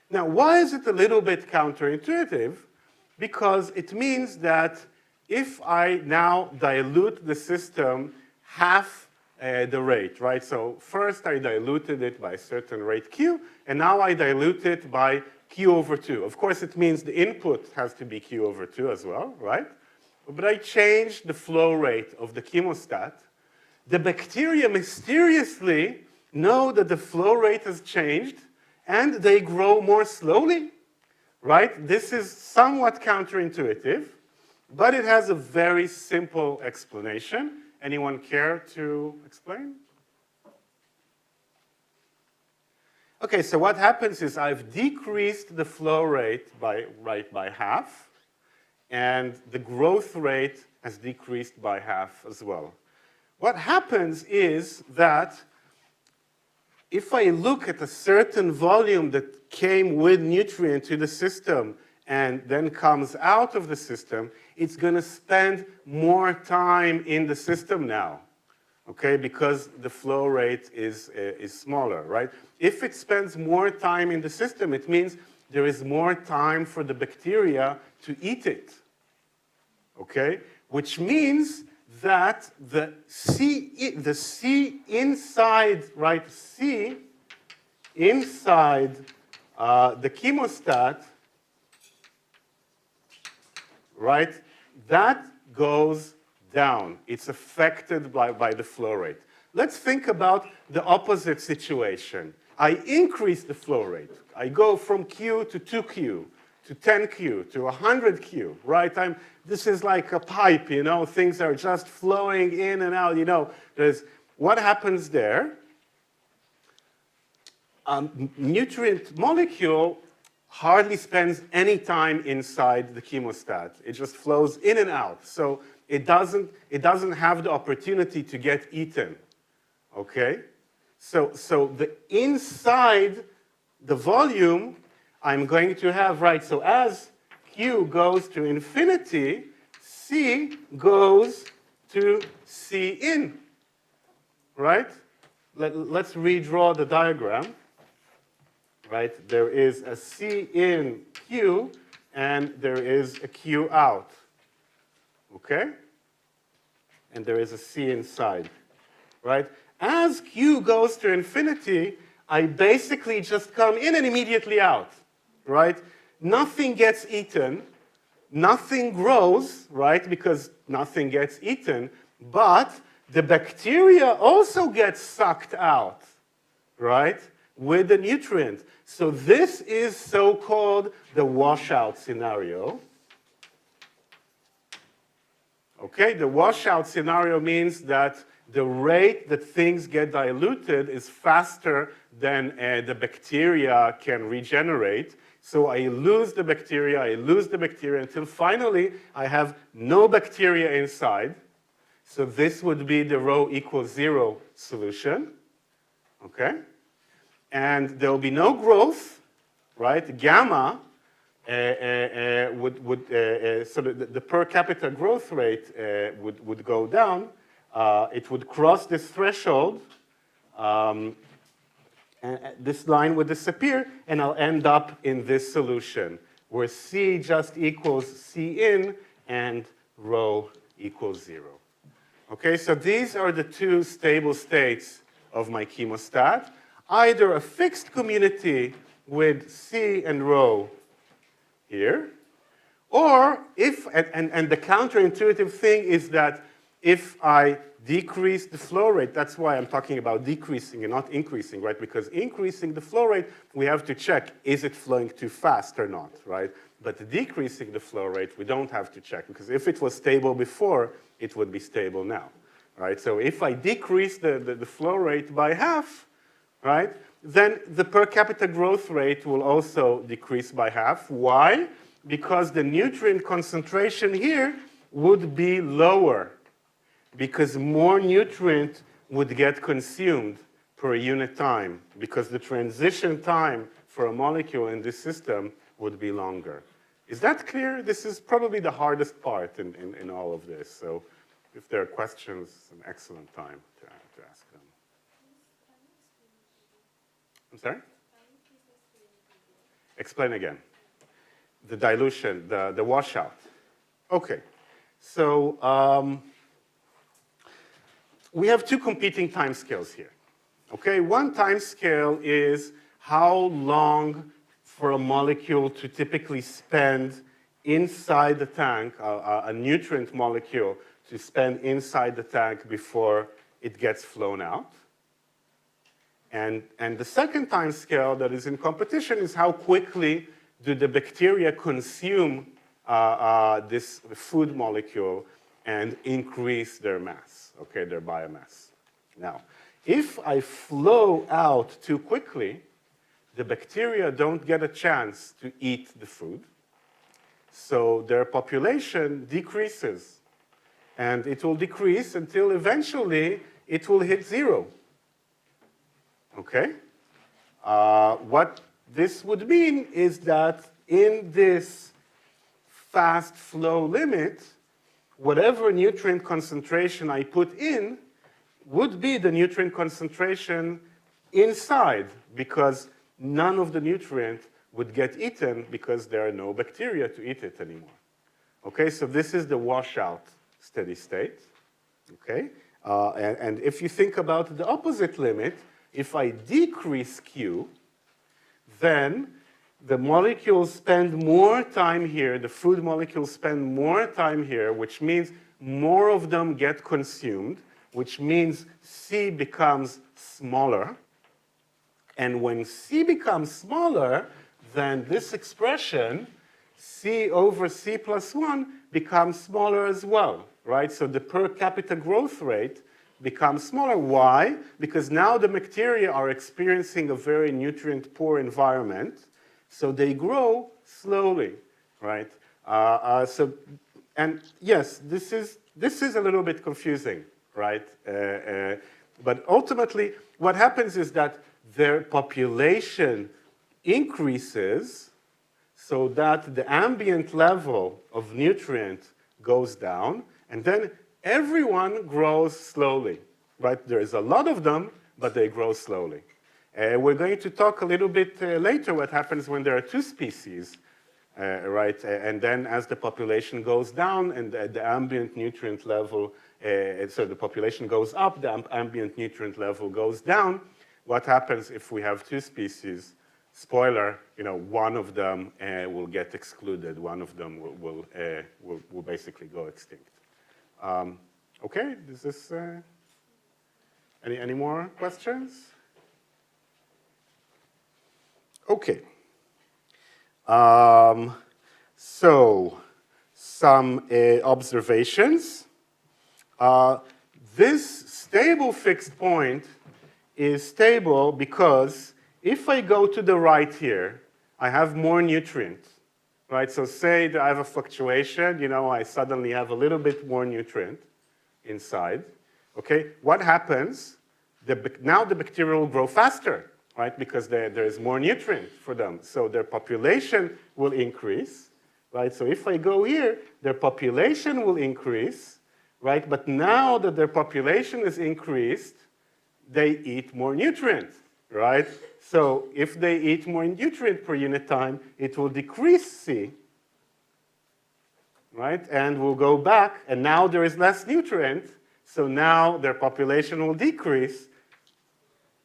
Now, why is it a little bit counterintuitive? Because it means that if I now dilute the system half the rate, right? So first I diluted it by a certain rate q, and now I dilute it by q over 2. Of course, it means the input has to be q over 2 as well, right? But I changed the flow rate of the chemostat. The bacteria mysteriously know that the flow rate has changed, and they grow more slowly, right? This is somewhat counterintuitive, but it has a very simple explanation. Anyone care to explain? Okay, so what happens is I've decreased the flow rate by half, and the growth rate has decreased by half as well. What happens is that if I look at a certain volume that came with nutrient to the system and then comes out of the system, it's going to spend more time in the system now, okay, because the flow rate is smaller, right? If it spends more time in the system, it means there is more time for the bacteria to eat it, okay? Which means that the C inside, right, C inside the chemostat, right, that goes down. It's affected by the flow rate. Let's think about the opposite situation. I increase the flow rate. I go from Q to 2Q, to 10Q, to 100Q, right? This is like a pipe, you know? Things are just flowing in and out, you know? What happens there? Nutrient molecule hardly spends any time inside the chemostat. It just flows in and out. So it doesn't have the opportunity to get eaten, okay? So the inside the volume, I'm going to have, right, so as Q goes to infinity, C goes to C in, right? Let's redraw the diagram. Right, there is a C in Q, and there is a Q out, okay? And there is a C inside, right? As Q goes to infinity, I basically just come in and immediately out, right? Nothing gets eaten, nothing grows, right? Because nothing gets eaten, but the bacteria also gets sucked out, right? With the nutrient. So this is so-called the washout scenario. Okay, the washout scenario means that the rate that things get diluted is faster than the bacteria can regenerate. So I lose the bacteria until finally I have no bacteria inside. So this would be the rho equals 0 solution, okay? And there will be no growth, right? Gamma so the per capita growth rate would go down. It would cross this threshold, and this line would disappear, and I'll end up in this solution, where C just equals C in, and rho equals 0. Okay, so these are the two stable states of my chemostat. Either a fixed community with C and rho here, or if, and the counterintuitive thing is that if I decrease the flow rate, that's why I'm talking about decreasing and not increasing, right? Because increasing the flow rate, we have to check, is it flowing too fast or not, right? But decreasing the flow rate, we don't have to check, because if it was stable before, it would be stable now, right? So if I decrease the flow rate by half, right, then the per capita growth rate will also decrease by half. Why? Because the nutrient concentration here would be lower, because more nutrient would get consumed per unit time, because the transition time for a molecule in this system would be longer. Is that clear? This is probably the hardest part in all of this. So if there are questions, it's an excellent time to ask them. I'm sorry? Explain again. The dilution, the washout. Okay. So we have two competing timescales here. Okay, one timescale is how long for a molecule to typically spend inside the tank, a nutrient molecule to spend inside the tank before it gets flown out. And the second time scale that is in competition is how quickly do the bacteria consume this food molecule and increase their mass, okay, their biomass. Now, if I flow out too quickly, the bacteria don't get a chance to eat the food, so their population decreases. And it will decrease until eventually it will hit 0. Okay? What this would mean is that in this fast flow limit, whatever nutrient concentration I put in would be the nutrient concentration inside, because none of the nutrient would get eaten because there are no bacteria to eat it anymore. Okay, so this is the washout steady state. Okay, and if you think about the opposite limit, if I decrease Q, then the molecules spend more time here, the food molecules spend more time here, which means more of them get consumed, which means C becomes smaller. And when C becomes smaller, then this expression, C over C plus 1, becomes smaller as well, right? So the per capita growth rate becomes smaller. Why? Because now the bacteria are experiencing a very nutrient-poor environment, so they grow slowly, right? And yes, this is a little bit confusing, right? But ultimately, what happens is that their population increases so that the ambient level of nutrient goes down, and then everyone grows slowly, right? There is a lot of them, but they grow slowly. We're going to talk a little bit later what happens when there are two species right? And then as the population goes down and the ambient nutrient level, so the population goes up, the ambient nutrient level goes down. What happens if we have two species? Spoiler, one of them will get excluded. One of them will basically go extinct. Okay, is this, any more questions? Okay. So, some observations. This stable fixed point is stable because if I go to the right here, I have more nutrient, right? So say that I have a fluctuation, I suddenly have a little bit more nutrient inside, okay? What happens? Now the bacteria will grow faster, right? Because there is more nutrient for them. So their population will increase, right? So if I go here, their population will increase, right? But now that their population is increased, they eat more nutrient, right? So if they eat more nutrient per unit time, it will decrease C, right? And we'll go back, and now there is less nutrient, so now their population will decrease.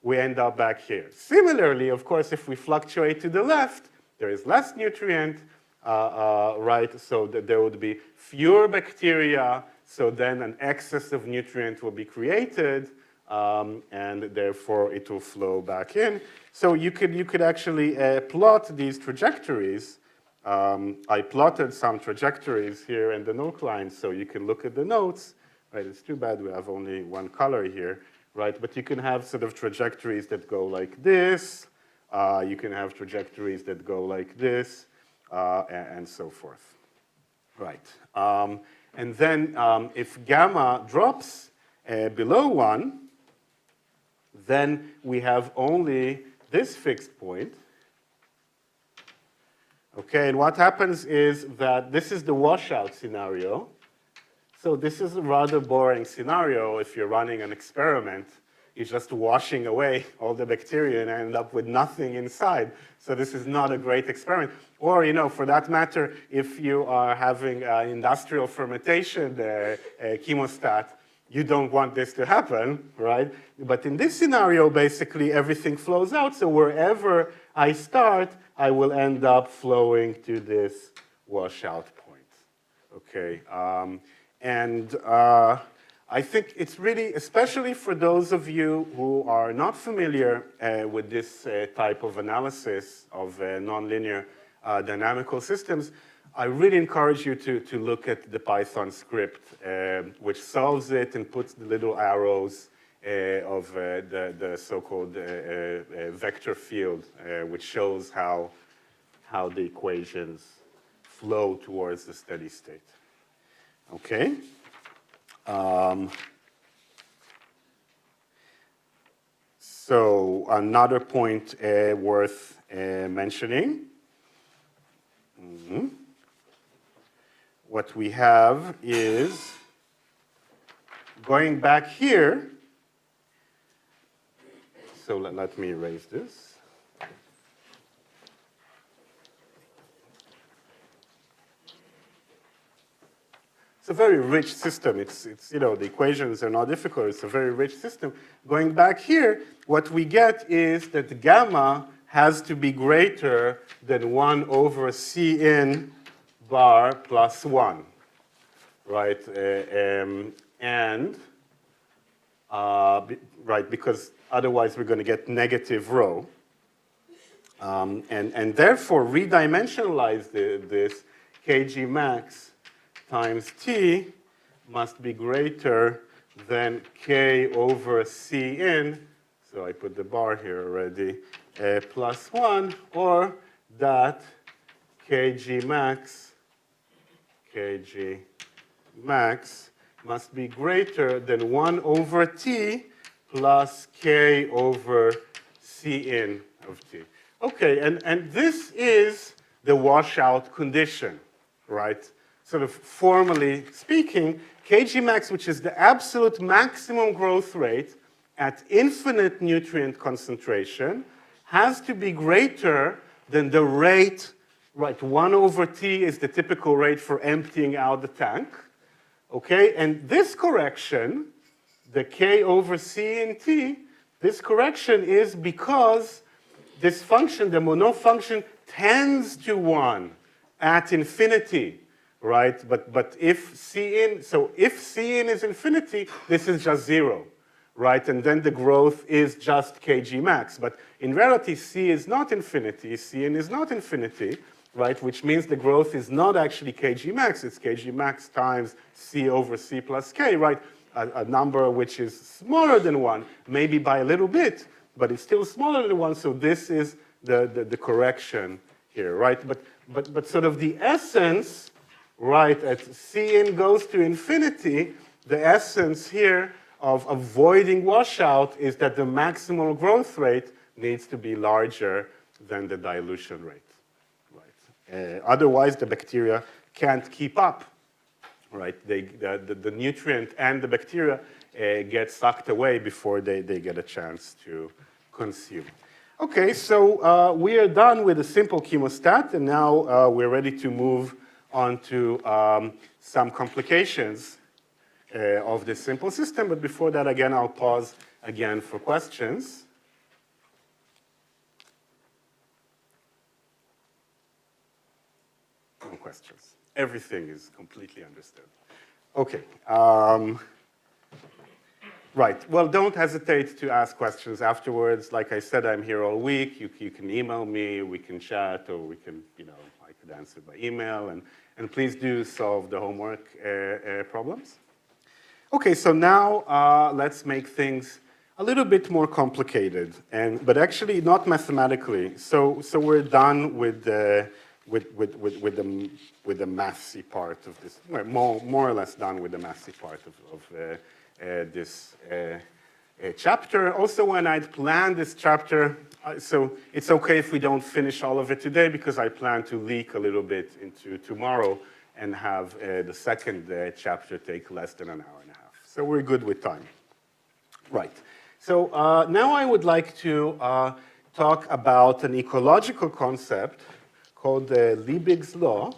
We end up back here. Similarly, of course, if we fluctuate to the left, there is less nutrient, right? So that there would be fewer bacteria, so then an excess of nutrient will be created, and therefore it will flow back in. So you could actually plot these trajectories. I plotted some trajectories here in the note line, so you can look at the notes. Right? It's too bad we have only one color here, right? But you can have sort of trajectories that go like this. You can have trajectories that go like this, and so forth. Right. And then if gamma drops below 1, then we have only this fixed point. Okay, and what happens is that this is the washout scenario. So this is a rather boring scenario if you're running an experiment. You're just washing away all the bacteria and end up with nothing inside. So this is not a great experiment. Or, for that matter, if you are having industrial fermentation chemostat, you don't want this to happen, right? But in this scenario, basically, everything flows out. So wherever I start, I will end up flowing to this washout point, okay? I think it's really, especially for those of you who are not familiar with this type of analysis of nonlinear dynamical systems, I really encourage you to look at the Python script, which solves it and puts the little arrows of the so-called vector field, which shows how the equations flow towards the steady state. Okay? So another point worth mentioning. Mm-hmm. What we have is, going back here, so let me erase this. It's a very rich system. It's the equations are not difficult. It's a very rich system. Going back here, what we get is that the gamma has to be greater than 1 over Cn bar plus 1, right? Right, because otherwise we're going to get negative rho. And therefore, redimensionalize this kg max times T must be greater than K over Cn, so I put the bar here already, plus 1, or that Kg max must be greater than 1 over T plus K over Cn of T. Okay, and this is the washout condition, right? Sort of formally speaking, Kg max, which is the absolute maximum growth rate at infinite nutrient concentration, has to be greater than the rate right? 1 over T is the typical rate for emptying out the tank, okay? And this correction, the K over C in T, this correction is because this function, the Monod function, tends to 1 at infinity, right? But if Cn, so if Cn is infinity, this is just 0, right? And then the growth is just kg max. But in reality, C is not infinity, Cn is not infinity, right? Which means the growth is not actually kg max, it's kg max times C over C plus K, right? A number which is smaller than 1, maybe by a little bit, but it's still smaller than 1, so this is the correction here, right? But sort of the essence, right, at Cn goes to infinity, the essence here of avoiding washout is that the maximal growth rate needs to be larger than the dilution rate, right? Otherwise, the bacteria can't keep up, right? The nutrient and the bacteria get sucked away before they get a chance to consume. Okay, so we are done with a simple chemostat, and now we're ready to move on to some complications of this simple system. But before that, again, I'll pause again for questions. No questions. Everything is completely understood. Okay. Right. Well, don't hesitate to ask questions afterwards. Like I said, I'm here all week. You can email me, we can chat, or we can, I could answer by email. And please do solve the homework problems. Okay, so now let's make things a little bit more complicated, but actually not mathematically. So we're done with the mathsy part of this. Well, more or less done with the mathsy part of this chapter. Also, when I'd planned this chapter, so it's okay if we don't finish all of it today because I plan to leak a little bit into tomorrow and have the second chapter take less than an hour and a half. So we're good with time. Right. So now I would like to talk about an ecological concept called Liebig's law,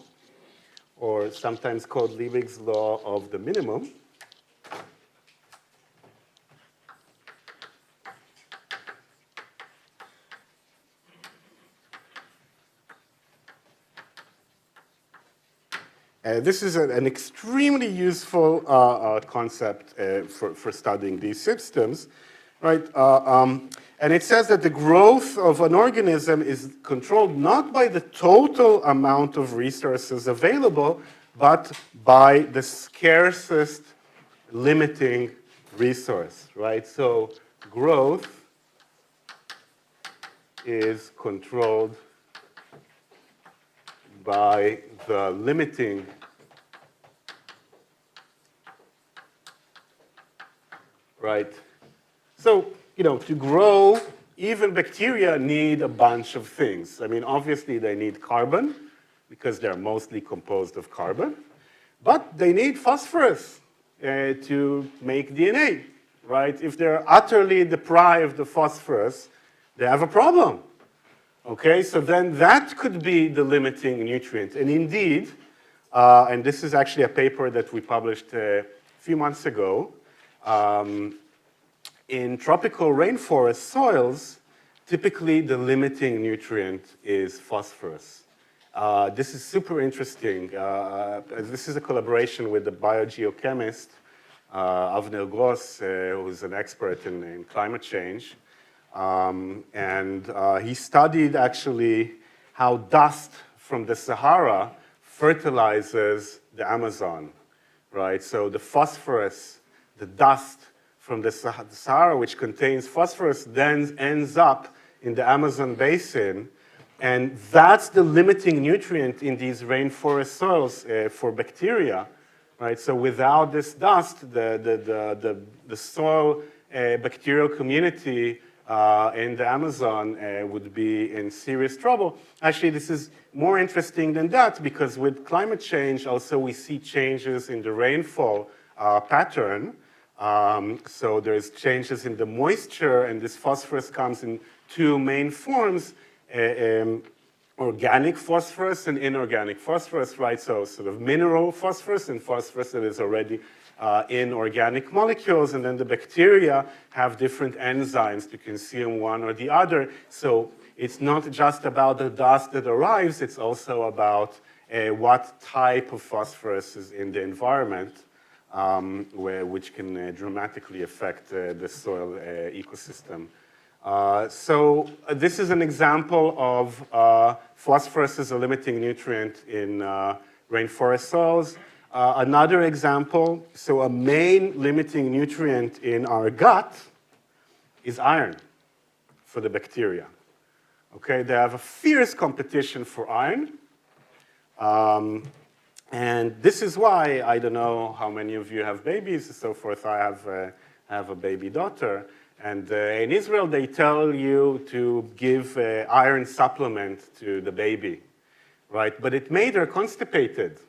or sometimes called Liebig's law of the minimum. This is an extremely useful concept for studying these systems, right? And it says that the growth of an organism is controlled not by the total amount of resources available, but by the scarcest limiting resource, right? So growth is controlled by the limiting right? So, to grow, even bacteria need a bunch of things. I mean, obviously they need carbon because they're mostly composed of carbon, but they need phosphorus to make DNA, right? If they're utterly deprived of phosphorus, they have a problem. Okay, so then that could be the limiting nutrient. And indeed, and this is actually a paper that we published a few months ago, in tropical rainforest soils, typically the limiting nutrient is phosphorus. This is super interesting. This is a collaboration with the biogeochemist, Avner Gross, who's an expert in climate change. And he studied actually how dust from the Sahara fertilizes the Amazon, right? So the phosphorus, the dust from the Sahara, which contains phosphorus, then ends up in the Amazon basin. And that's the limiting nutrient in these rainforest soils for bacteria, right? So without this dust, the soil bacterial community in the Amazon would be in serious trouble. Actually, this is more interesting than that because with climate change, also we see changes in the rainfall pattern. So there's changes in the moisture, and this phosphorus comes in two main forms. organic phosphorus and inorganic phosphorus, right? So sort of mineral phosphorus and phosphorus that is already in organic molecules, and then the bacteria have different enzymes to consume one or the other. So it's not just about the dust that arrives, it's also about what type of phosphorus is in the environment, which can dramatically affect the soil ecosystem. So this is an example of phosphorus as a limiting nutrient in rainforest soils. Another example, so a main limiting nutrient in our gut is iron for the bacteria. Okay, they have a fierce competition for iron. And this is why, I don't know how many of you have babies and so forth, I have a baby daughter. And in Israel, they tell you to give iron supplement to the baby, right? But it made her constipated.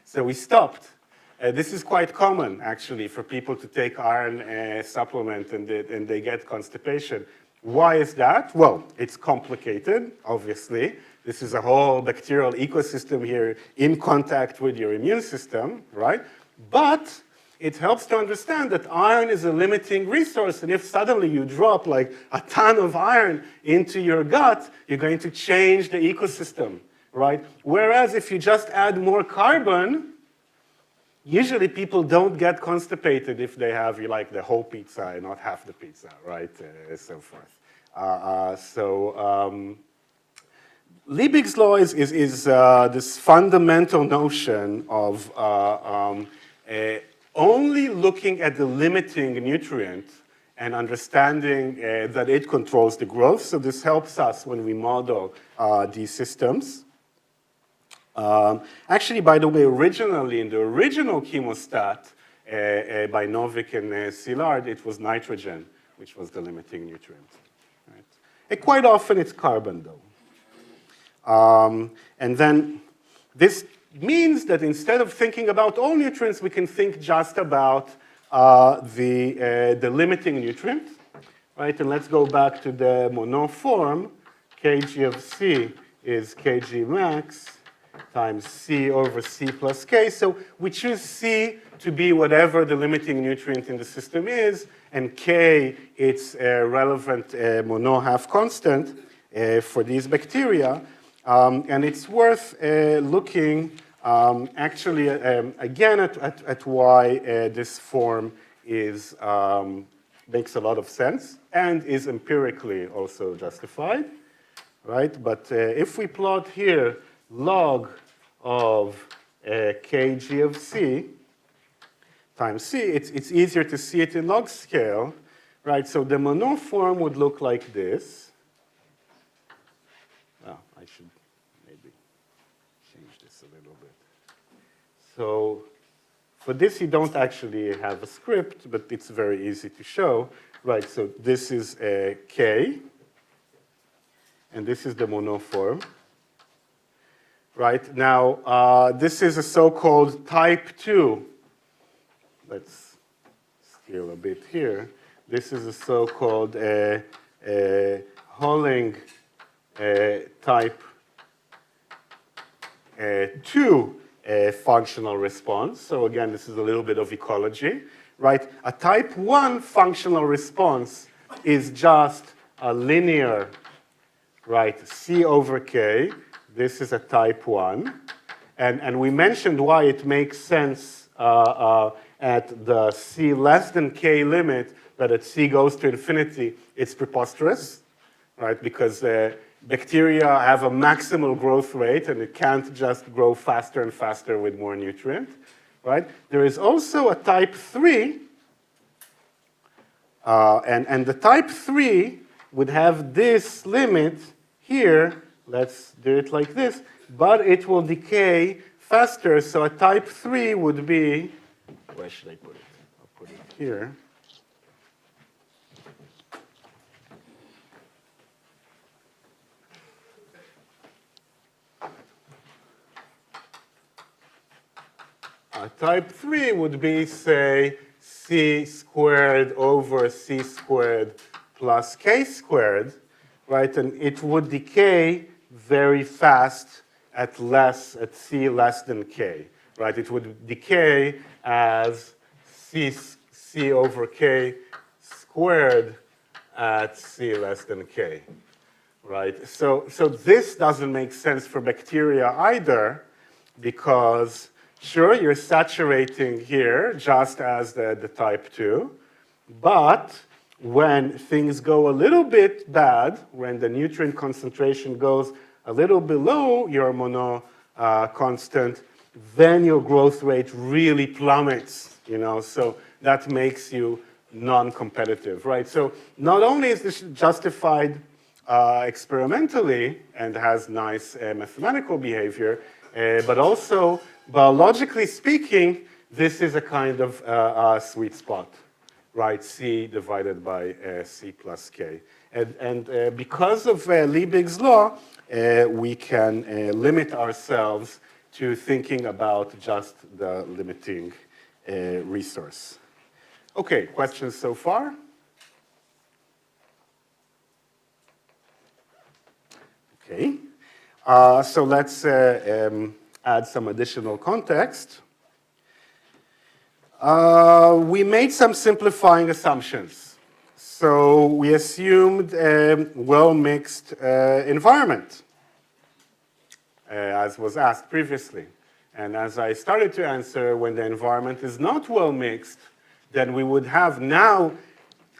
So we stopped. This is quite common, actually, for people to take iron supplement and they get constipation. Why is that? Well, it's complicated, obviously. This is a whole bacterial ecosystem here in contact with your immune system, right? But it helps to understand that iron is a limiting resource, and if suddenly you drop like a ton of iron into your gut, you're going to change the ecosystem, right? Whereas if you just add more carbon, usually people don't get constipated if they have like the whole pizza and not half the pizza, right? So forth. Liebig's law is this fundamental notion of only looking at the limiting nutrient and understanding that it controls the growth. So this helps us when we model these systems. Actually, by the way, originally in the original chemostat by Novick and Szilard, it was nitrogen, which was the limiting nutrient. Right? And quite often it's carbon, though. And then this means that instead of thinking about all nutrients, we can think just about the limiting nutrient, right? And let's go back to the Monod form. Kg of C is Kg max times C over C plus K. So we choose C to be whatever the limiting nutrient in the system is, and K, it's a relevant Monod half constant for these bacteria. And it's worth looking actually again at why this form is, makes a lot of sense and is empirically also justified, right? But if we plot here log of Kg of C times C, it's easier to see it in log scale, right? So the Monod form would look like this. Oh, I should maybe change this a little bit. So for this, you don't actually have a script, but it's very easy to show, right? So this is K, and this is the Monod form. Right, now this is a so-called type 2. Let's steal a bit here. This is a so-called Holling type 2 functional response. So again, this is a little bit of ecology, right? A type 1 functional response is just a linear, right, C over K. This is a type 1. And we mentioned why it makes sense at the C less than K limit, that at C goes to infinity, it's preposterous, right? Because bacteria have a maximal growth rate, and it can't just grow faster and faster with more nutrient, right? There is also a type 3, and the type 3 would have this limit here. Let's do it like this, but it will decay faster, so a type 3 would be, where should I put it? I'll put it here. A type 3 would be, say, C squared over C squared plus K squared, right? And it would decay very fast at C less than K, right? It would decay as C over K squared at C less than K, right? So this doesn't make sense for bacteria either, because sure, you're saturating here just as the type 2, but when things go a little bit bad, when the nutrient concentration goes a little below your mono constant, then your growth rate really plummets, you know, so that makes you non-competitive, right? So not only is this justified experimentally and has nice mathematical behavior, but also biologically speaking, this is a kind of sweet spot, right? C divided by C plus K. And because of Liebig's law, we can limit ourselves to thinking about just the limiting resource. Okay, questions so far? Okay, so let's add some additional context. We made some simplifying assumptions. So we assumed a well-mixed environment, as was asked previously. And as I started to answer, when the environment is not well-mixed, then we would have now,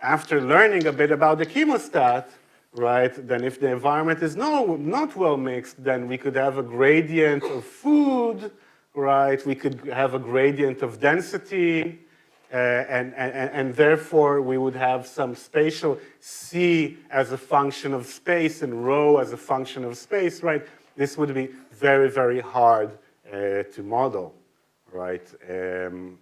after learning a bit about the chemostat, right, then if the environment is not well-mixed, then we could have a gradient of food, right? We could have a gradient of density, and therefore we would have some spatial C as a function of space and rho as a function of space, right? This would be very, very hard to model, right? And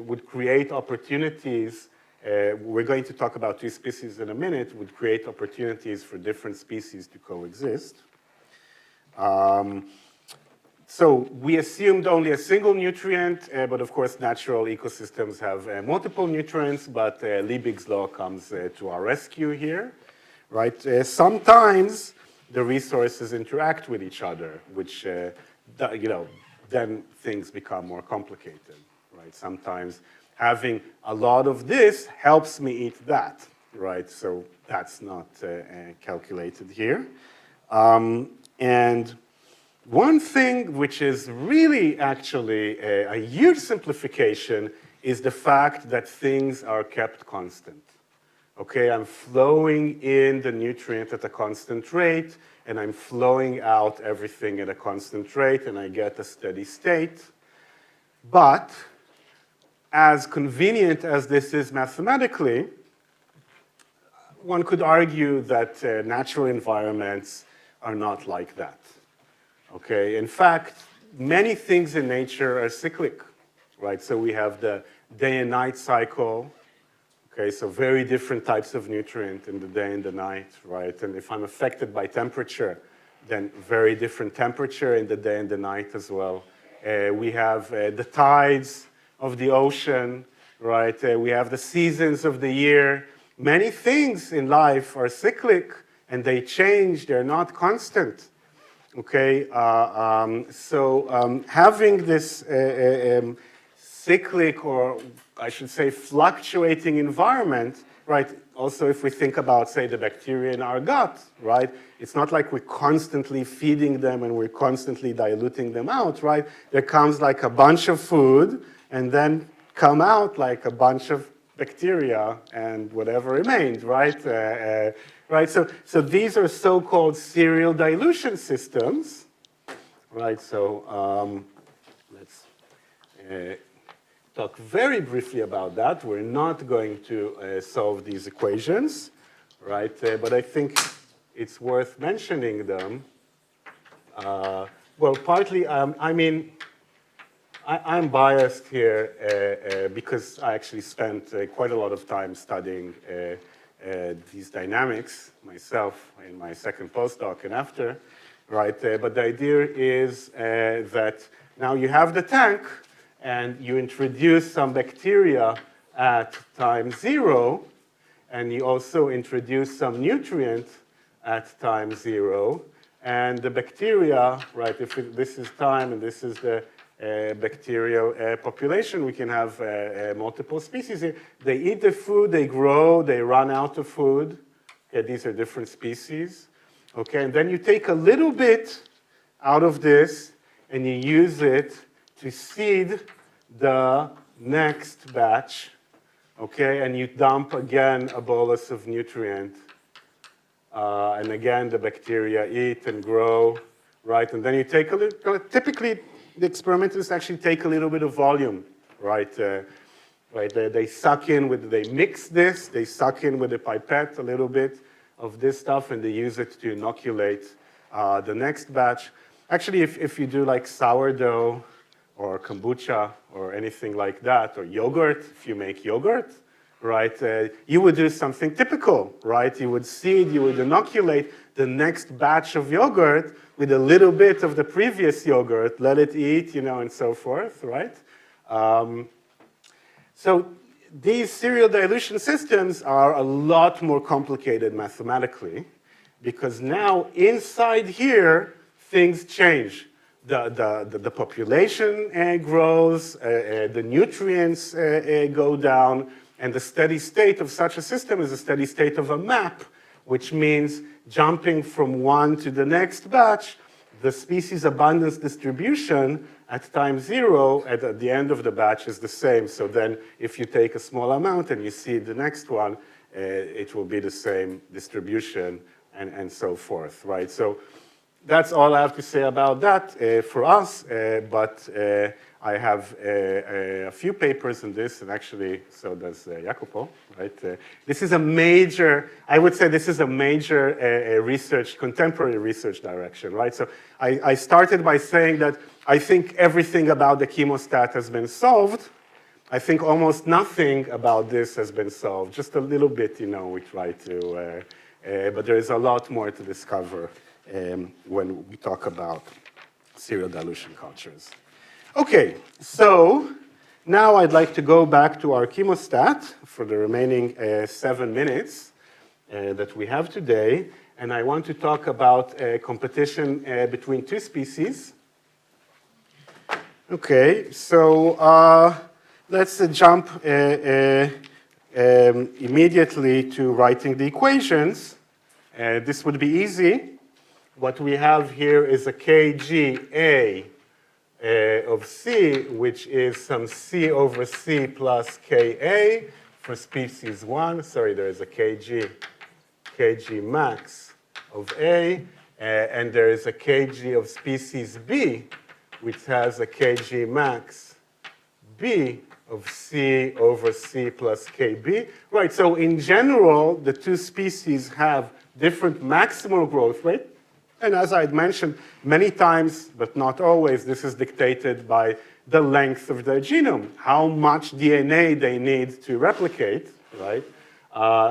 would create opportunities. We're going to talk about 2 species in a minute, would create opportunities for different species to coexist. So we assumed only a single nutrient, but of course natural ecosystems have multiple nutrients, but Liebig's law comes to our rescue here, right? Sometimes the resources interact with each other, which, you know, then things become more complicated, right? Sometimes having a lot of this helps me eat that, right? So that's not calculated here. And one thing which is really actually a huge simplification is the fact that things are kept constant. Okay, I'm flowing in the nutrient at a constant rate, and I'm flowing out everything at a constant rate, and I get a steady state. But as convenient as this is mathematically, one could argue that natural environments are not like that. Okay, in fact, many things in nature are cyclic, right? So we have the day and night cycle. Okay, so very different types of nutrient in the day and the night, right? And if I'm affected by temperature, then very different temperature in the day and the night as well. We have the tides of the ocean, right? We have the seasons of the year. Many things in life are cyclic, and they change. They're not constant. Okay, having this cyclic, or I should say fluctuating environment, right? Also, if we think about, say, the bacteria in our gut, right? It's not like we're constantly feeding them and we're constantly diluting them out, right? There comes like a bunch of food and then come out like a bunch of bacteria and whatever remained, right? Right, so these are so-called serial dilution systems, right? So let's talk very briefly about that. We're not going to solve these equations, right? But I think it's worth mentioning them. Well, partly, I mean, I'm biased here because I actually spent quite a lot of time studying these dynamics myself in my second postdoc and after, right? But the idea is that now you have the tank and you introduce some bacteria at time 0, and you also introduce some nutrient at time 0. And the bacteria, right, if this is time and this is the bacterial population, we can have multiple species here. They eat the food, they grow, they run out of food. Okay, these are different species. Okay, and then you take a little bit out of this and you use it to seed the next batch. Okay, and you dump again a bolus of nutrient. And again, the bacteria eat and grow, right? And then you take a little, typically the experimenters actually take a little bit of volume, right? Right, they suck in with, they mix this, they suck in with a pipette a little bit of this stuff, and they use it to inoculate the next batch. Actually, if you do like sourdough or kombucha or anything like that, or yogurt, if you make yogurt, right, you would do something typical, right? You would seed, you would inoculate the next batch of yogurt with a little bit of the previous yogurt, let it eat, you know, and so forth, right? So these serial dilution systems are a lot more complicated mathematically, because now inside here, things change. The population grows, the nutrients go down, and the steady state of such a system is a steady state of a map, which means jumping from one to the next batch, the species abundance distribution at time 0 at the end of the batch is the same. So then if you take a small amount and you see the next one, it will be the same distribution and so forth, right? So that's all I have to say about that for us, but I have a few papers in this, and actually, so does Jacopo, right? This is a major, I would say this is a major research, contemporary research direction, right? So I started by saying that I think everything about the chemostat has been solved. I think almost nothing about this has been solved. Just a little bit, you know, we try to, but there is a lot more to discover when we talk about serial dilution cultures. Okay, so now I'd like to go back to our chemostat for the remaining 7 minutes that we have today, and I want to talk about competition between two species. Okay, so let's jump immediately to writing the equations. This would be easy. What we have here is a kGa of C, which is some C over C plus Ka for species 1. Sorry, there is a kg max of A, and there is a kg of species B, which has a kg max B of C over C plus Kb. Right, so in general, the two species have different maximal growth rate. And as I had mentioned many times, but not always, this is dictated by the length of their genome, how much DNA they need to replicate, right?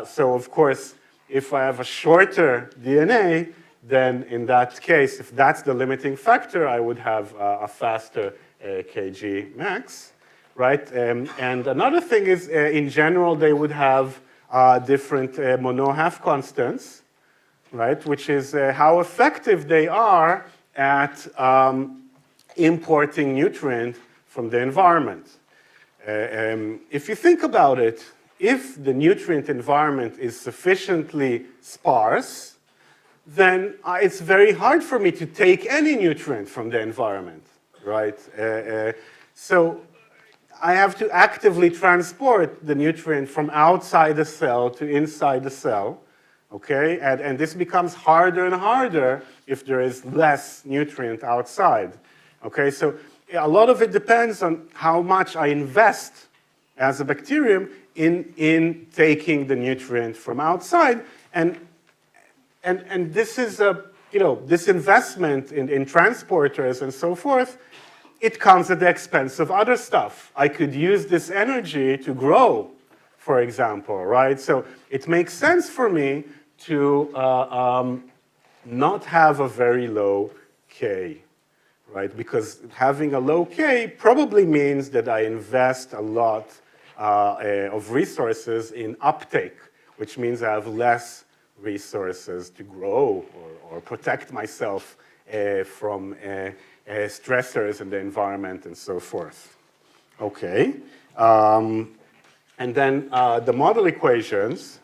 So of course, if I have a shorter DNA, then in that case, if that's the limiting factor, I would have a faster kg max, right? And another thing is, in general, they would have different Monod half constants, right, which is how effective they are at importing nutrient from the environment. If you think about it, if the nutrient environment is sufficiently sparse, then it's very hard for me to take any nutrient from the environment, right? So I have to actively transport the nutrient from outside the cell to inside the cell. Okay, and this becomes harder and harder if there is less nutrient outside. Okay, so a lot of it depends on how much I invest as a bacterium in taking the nutrient from outside. And this is a, you know, this investment in transporters and so forth, it comes at the expense of other stuff. I could use this energy to grow, for example, right? So it makes sense for me to not have a very low K, right? Because having a low K probably means that I invest a lot of resources in uptake, which means I have less resources to grow or protect myself from stressors in the environment and so forth. Okay. And then the model equations,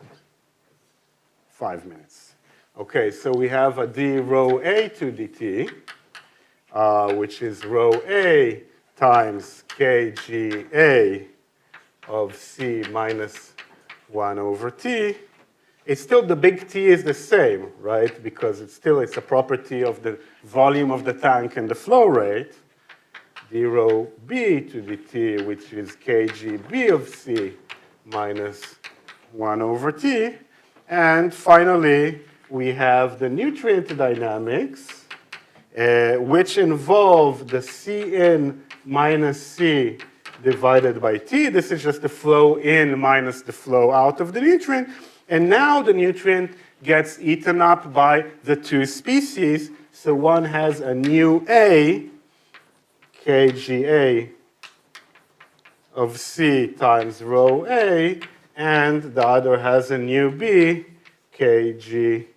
5 minutes. Okay, so we have a d rho a to dt, which is rho a times kga of c minus 1 over t. It's still, the big T is the same, right? Because it's a property of the volume of the tank and the flow rate. D rho b to dt, which is kgb of c minus 1 over t. And finally, we have the nutrient dynamics, which involve the C in minus C divided by T. This is just the flow in minus the flow out of the nutrient. And now the nutrient gets eaten up by the two species. So one has a new A, kGa of C times rho A, and the other has a new B, kGb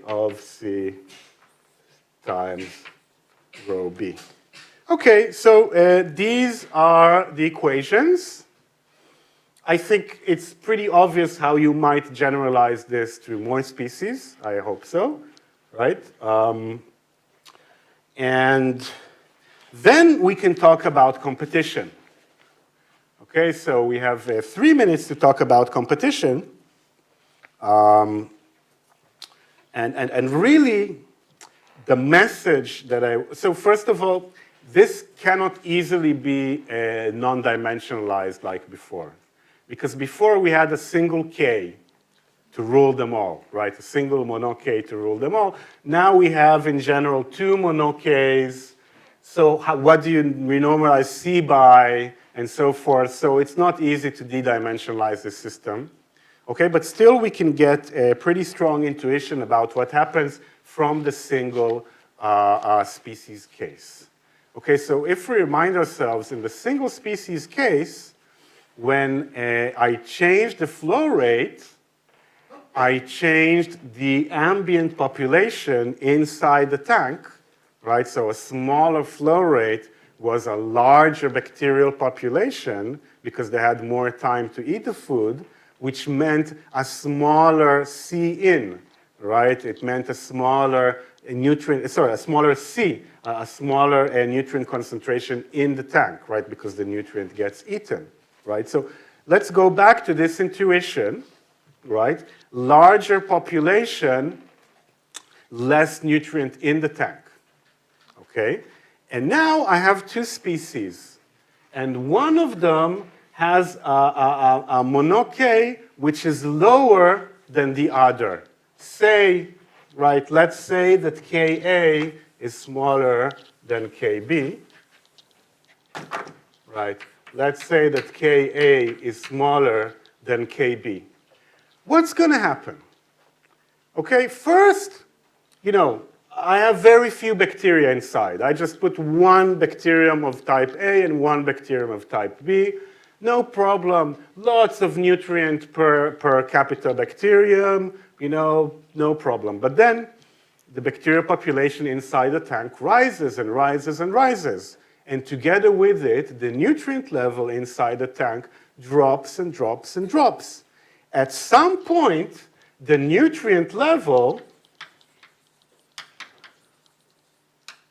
of C times rho B. Okay, so these are the equations. I think it's pretty obvious how you might generalize this to more species. I hope so, right? And then we can talk about competition. Okay, so we have 3 minutes to talk about competition. And really, the message that so first of all, this cannot easily be non-dimensionalized like before. Because before we had a single k to rule them all, right? A single mono k to rule them all. Now we have, in general, 2 mono k's. So what do you renormalize C by, and so forth? So it's not easy to de-dimensionalize this system. Okay, but still we can get a pretty strong intuition about what happens from the single species case. Okay, so if we remind ourselves, in the single species case, when I changed the flow rate, I changed the ambient population inside the tank, right? So a smaller flow rate was a larger bacterial population because they had more time to eat the food, which meant a smaller C in, right? It meant a smaller nutrient, sorry, a smaller C, a smaller nutrient concentration in the tank, right? Because the nutrient gets eaten. Right? So let's go back to this intuition, right? Larger population, less nutrient in the tank. Okay? And now I have 2 species. And one of them has a mono K which is lower than the other. Say, right, let's say that Ka is smaller than Kb. Right? Let's say that Ka is smaller than Kb. What's going to happen? Okay, first, you know, I have very few bacteria inside. I just put 1 bacterium of type A and 1 bacterium of type B. No problem. Lots of nutrient per capita bacterium, you know, no problem. But then the bacterial population inside the tank rises and rises and rises. And together with it, the nutrient level inside the tank drops and drops and drops. At some point, the nutrient level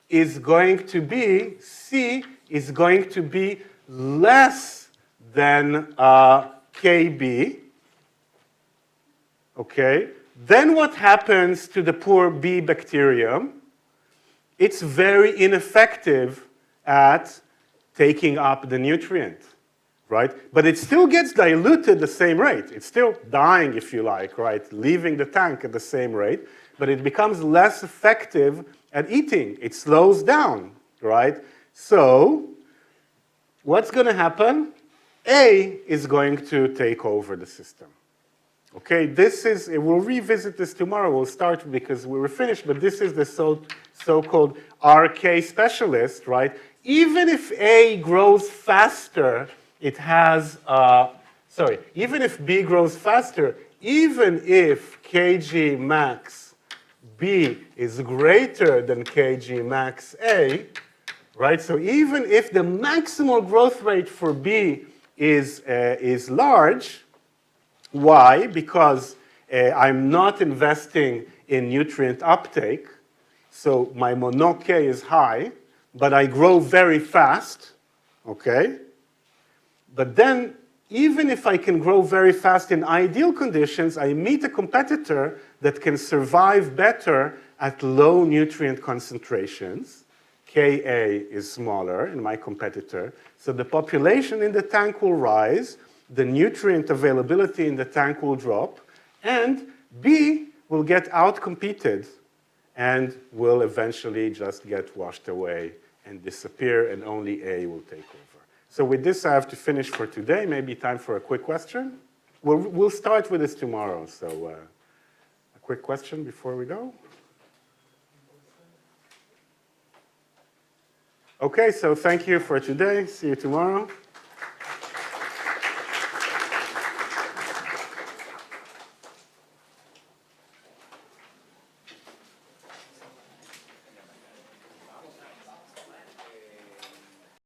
is going to be, C is going to be less than Kb. Okay? Then what happens to the poor B bacterium? It's very ineffective at taking up the nutrient, right? But it still gets diluted the same rate. It's still dying, if you like, right? Leaving the tank at the same rate, but it becomes less effective at eating. It slows down, right? So what's going to happen? A is going to take over the system. Okay, this is, we'll revisit this tomorrow. We'll start because we were finished, but this is the so-called RK specialist, right? Even if A grows faster, it has, even if B grows faster, even if kg max B is greater than kg max A, right? So even if the maximal growth rate for B is large, why? Because I'm not investing in nutrient uptake, so my mono K is high, but I grow very fast, okay? But then, even if I can grow very fast in ideal conditions, I meet a competitor that can survive better at low nutrient concentrations. Ka is smaller in my competitor, so the population in the tank will rise, the nutrient availability in the tank will drop, and B will get outcompeted and will eventually just get washed away and disappear, and only A will take over. So with this, I have to finish for today. Maybe time for a quick question. We'll start with this tomorrow, so a quick question before we go. Okay, so thank you for today. See you tomorrow.